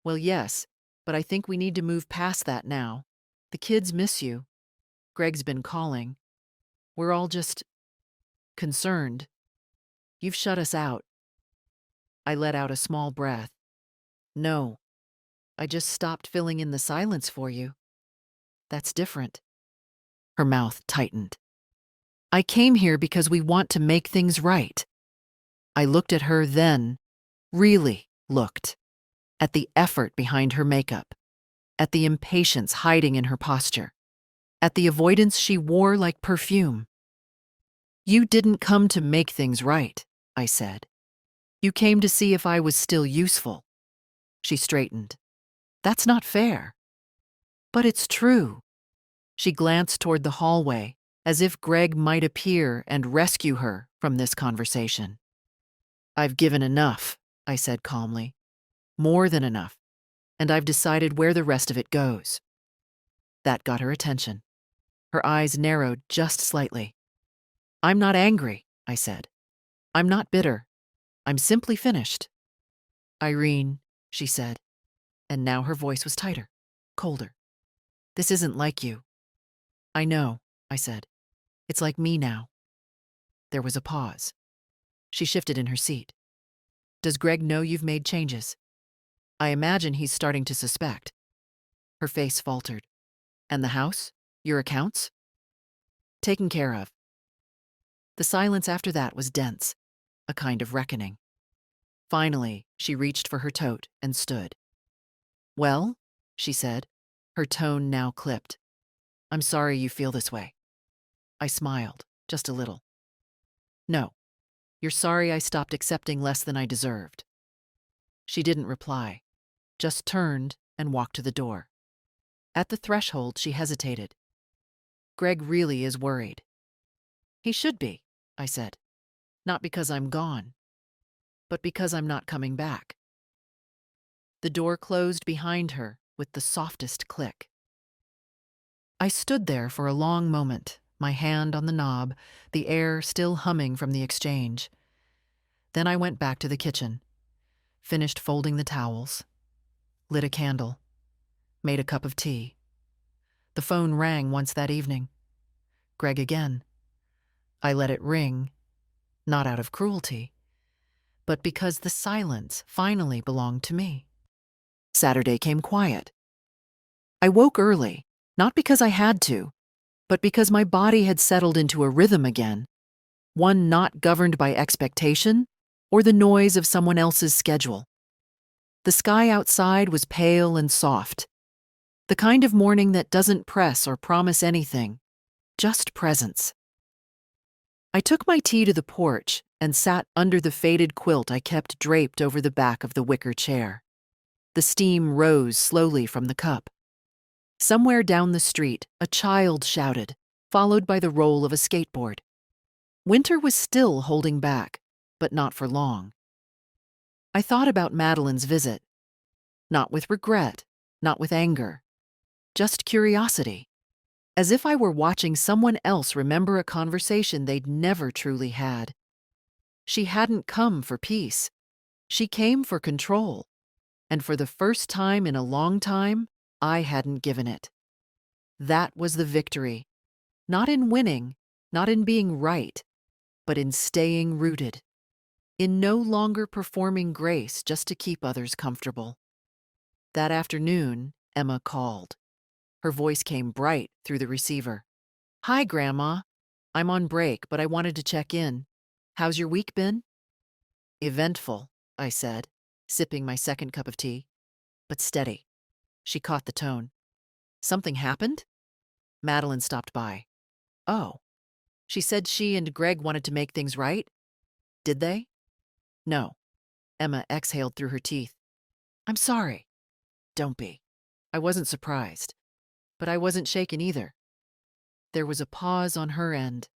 "Well, yes, but I think we need to move past that now. The kids miss you. Greg's been calling. We're all just concerned. You've shut us out." I let out a small breath. "No, I just stopped filling in the silence for you. That's different." Her mouth tightened. "I came here because we want to make things right." I looked at her then, really looked, at the effort behind her makeup, at the impatience hiding in her posture, at the avoidance she wore like perfume. "You didn't come to make things right," I said. "You came to see if I was still useful." She straightened. "That's not fair." "But it's true." She glanced toward the hallway, as if Greg might appear and rescue her from this conversation. "I've given enough," I said calmly. "More than enough. And I've decided where the rest of it goes." That got her attention. Her eyes narrowed just slightly. "I'm not angry," I said. "I'm not bitter. I'm simply finished." "Irene," she said, and now her voice was tighter, colder. "This isn't like you." "I know," I said. "It's like me now." There was a pause. She shifted in her seat. "Does Greg know you've made changes?" "I imagine he's starting to suspect." Her face faltered. "And the house? Your accounts?" "Taken care of." The silence after that was dense, a kind of reckoning. Finally, she reached for her tote and stood. "Well," she said, her tone now clipped. "I'm sorry you feel this way." I smiled, just a little. "No, you're sorry I stopped accepting less than I deserved." She didn't reply, just turned and walked to the door. At the threshold, she hesitated. "Greg really is worried." "He should be," I said. "Not because I'm gone, but because I'm not coming back." The door closed behind her with the softest click. I stood there for a long moment, my hand on the knob, the air still humming from the exchange. Then I went back to the kitchen, finished folding the towels, lit a candle, made a cup of tea. The phone rang once that evening. Greg again. I let it ring, not out of cruelty, but because the silence finally belonged to me. Saturday came quiet. I woke early, not because I had to, but because my body had settled into a rhythm again, one not governed by expectation or the noise of someone else's schedule. The sky outside was pale and soft, the kind of morning that doesn't press or promise anything, just presence. I took my tea to the porch and sat under the faded quilt I kept draped over the back of the wicker chair. The steam rose slowly from the cup. Somewhere down the street, a child shouted, followed by the roll of a skateboard. Winter was still holding back, but not for long. I thought about Madeline's visit. Not with regret, not with anger, just curiosity. As if I were watching someone else remember a conversation they'd never truly had. She hadn't come for peace. She came for control. And for the first time in a long time, I hadn't given it. That was the victory. Not in winning, not in being right, but in staying rooted. In no longer performing grace just to keep others comfortable. That afternoon, Emma called. Her voice came bright through the receiver. "Hi, Grandma. I'm on break, but I wanted to check in. How's your week been?" "Eventful," I said, sipping my second cup of tea. "But steady." She caught the tone. "Something happened?" Madeline stopped by. "Oh." She said she and Greg wanted to make things right. Did they? "No." Emma exhaled through her teeth. "I'm sorry." "Don't be." I wasn't surprised. But I wasn't shaken either. There was a pause on her end.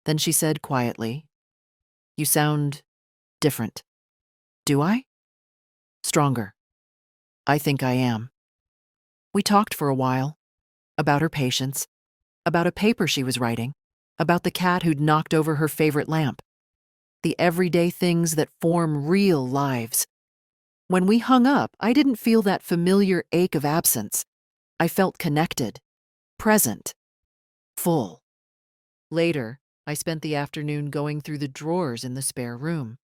Then she said quietly, "You sound different." "Do I?" "Stronger. I think I am." We talked for a while. About her patients. About a paper she was writing. About the cat who'd knocked over her favorite lamp. The everyday things that form real lives. When we hung up, I didn't feel that familiar ache of absence. I felt connected, present, full. Later, I spent the afternoon going through the drawers in the spare room.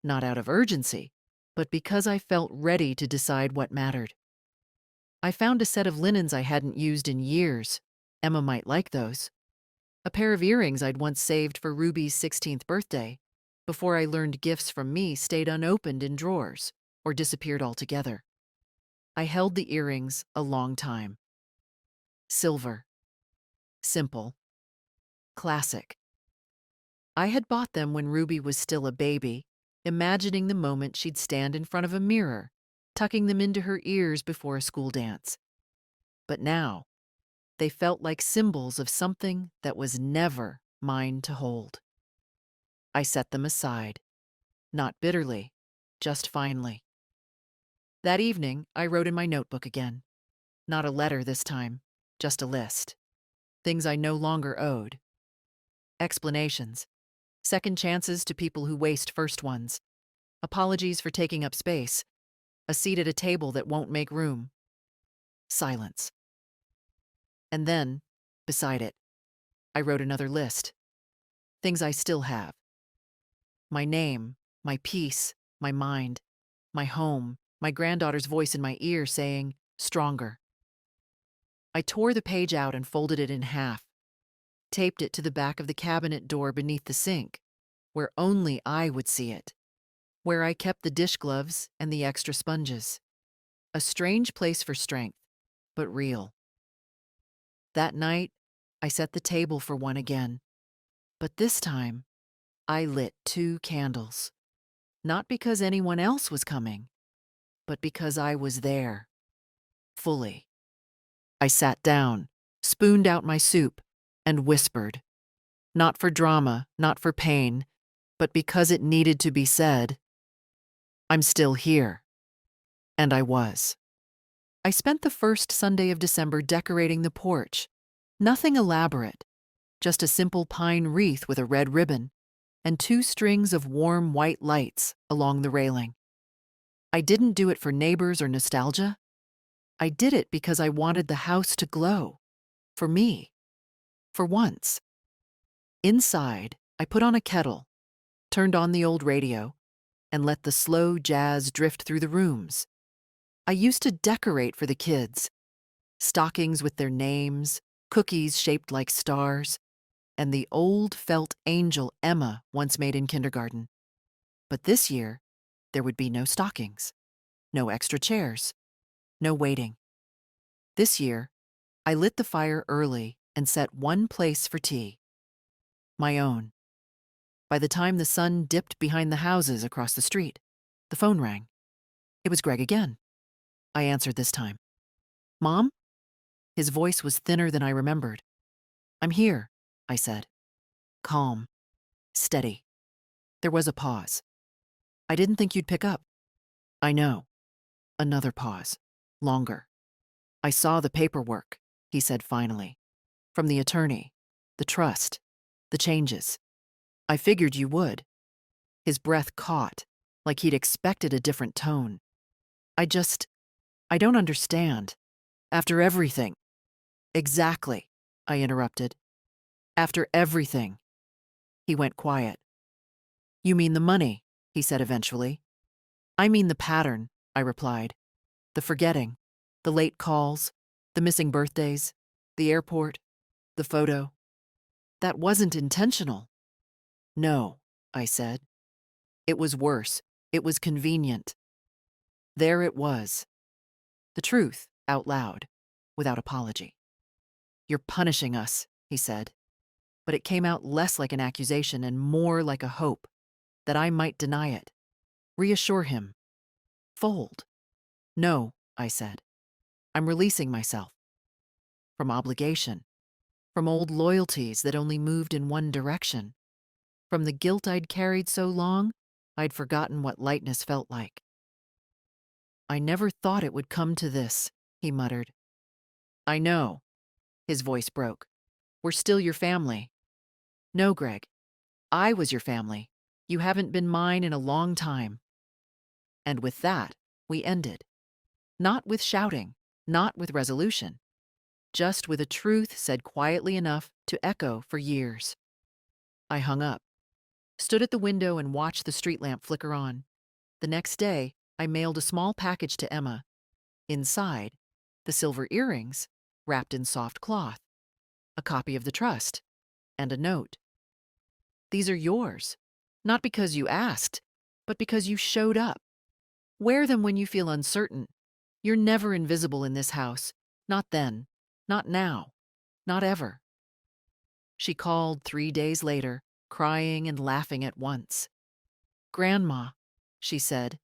Not out of urgency, but because I felt ready to decide what mattered. I found a set of linens I hadn't used in years. Emma might like those. A pair of earrings I'd once saved for Ruby's 16th birthday, before I learned gifts from me stayed unopened in drawers or disappeared altogether. I held the earrings a long time. Silver. Simple. Classic. I had bought them when Ruby was still a baby, imagining the moment she'd stand in front of a mirror, tucking them into her ears before a school dance. But now, they felt like symbols of something that was never mine to hold. I set them aside, not bitterly, just finally. That evening, I wrote in my notebook again. Not a letter this time, just a list. Things I no longer owed. Explanations. Second chances to people who waste first ones. Apologies for taking up space. A seat at a table that won't make room. Silence. And then, beside it, I wrote another list. Things I still have. My name, my peace, my mind, my home, my granddaughter's voice in my ear saying, "Stronger." I tore the page out and folded it in half, taped it to the back of the cabinet door beneath the sink, where only I would see it, where I kept the dish gloves and the extra sponges. A strange place for strength, but real. That night, I set the table for one again, but this time, I lit 2 candles. Not because anyone else was coming, but because I was there. Fully. I sat down, spooned out my soup, and whispered. Not for drama, not for pain, but because it needed to be said. "I'm still here." And I was. I spent the first Sunday of December decorating the porch. Nothing elaborate, just a simple pine wreath with a red ribbon and 2 strings of warm white lights along the railing. I didn't do it for neighbors or nostalgia. I did it because I wanted the house to glow. For me. For once. Inside, I put on a kettle, turned on the old radio, and let the slow jazz drift through the rooms. I used to decorate for the kids. Stockings with their names, cookies shaped like stars, and the old felt angel Emma once made in kindergarten. But this year, there would be no stockings, no extra chairs, no waiting. This year, I lit the fire early and set one place for tea. My own. By the time the sun dipped behind the houses across the street, the phone rang. It was Greg again. I answered this time. "Mom?" His voice was thinner than I remembered. "I'm here," I said. Calm. Steady. There was a pause. "I didn't think you'd pick up." "I know." Another pause. Longer. "I saw the paperwork," he said finally. "From the attorney, the trust, the changes. I figured you would." His breath caught, like he'd expected a different tone. I don't understand. After everything." "Exactly," I interrupted. "After everything." He went quiet. "You mean the money," he said eventually. "I mean the pattern," I replied. "The forgetting, the late calls, the missing birthdays, the airport, the photo. That wasn't intentional." "No," I said. "It was worse. It was convenient." There it was. The truth, out loud, without apology. "You're punishing us," he said. But it came out less like an accusation and more like a hope that I might deny it. Reassure him. Fold. "No," I said. "I'm releasing myself. From obligation. From old loyalties that only moved in one direction. From the guilt I'd carried so long, I'd forgotten what lightness felt like." "I never thought it would come to this," he muttered. "I know." His voice broke. "We're still your family." "No, Greg. I was your family. You haven't been mine in a long time." And with that, we ended. Not with shouting, not with resolution. Just with a truth said quietly enough to echo for years. I hung up, stood at the window and watched the street lamp flicker on. The next day, I mailed a small package to Emma. Inside, the silver earrings, wrapped in soft cloth, a copy of the trust, and a note. "These are yours, not because you asked, but because you showed up. Wear them when you feel uncertain. You're never invisible in this house. Not then, not now, not ever." She called 3 days later, crying and laughing at once. "Grandma," she said,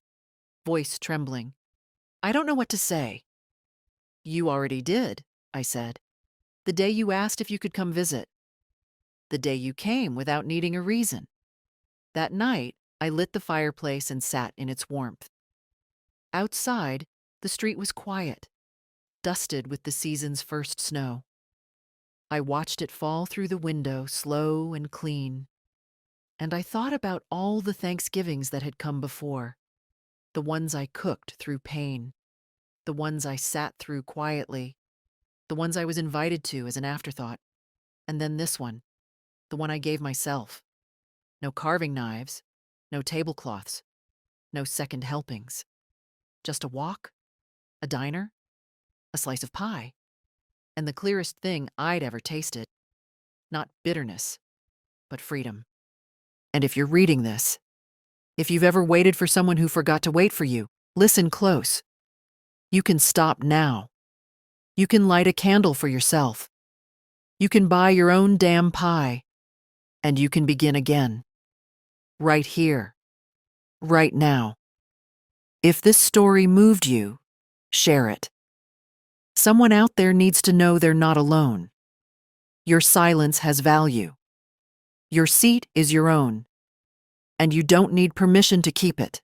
voice trembling, "I don't know what to say." "You already did," I said. "The day you asked if you could come visit. The day you came without needing a reason. That night, I lit the fireplace and sat in its warmth. Outside, the street was quiet, dusted with the season's first snow. I watched it fall through the window, slow and clean. And I thought about all the Thanksgivings that had come before. The ones I cooked through pain. The ones I sat through quietly. The ones I was invited to as an afterthought. And then this one, the one I gave myself. No carving knives, no tablecloths, no second helpings. Just a walk, a diner, a slice of pie, and the clearest thing I'd ever tasted. Not bitterness, but freedom. And if you're reading this, if you've ever waited for someone who forgot to wait for you, listen close. You can stop now. You can light a candle for yourself. You can buy your own damn pie. And you can begin again. Right here. Right now. If this story moved you, share it. Someone out there needs to know they're not alone. Your silence has value. Your seat is your own, and you don't need permission to keep it.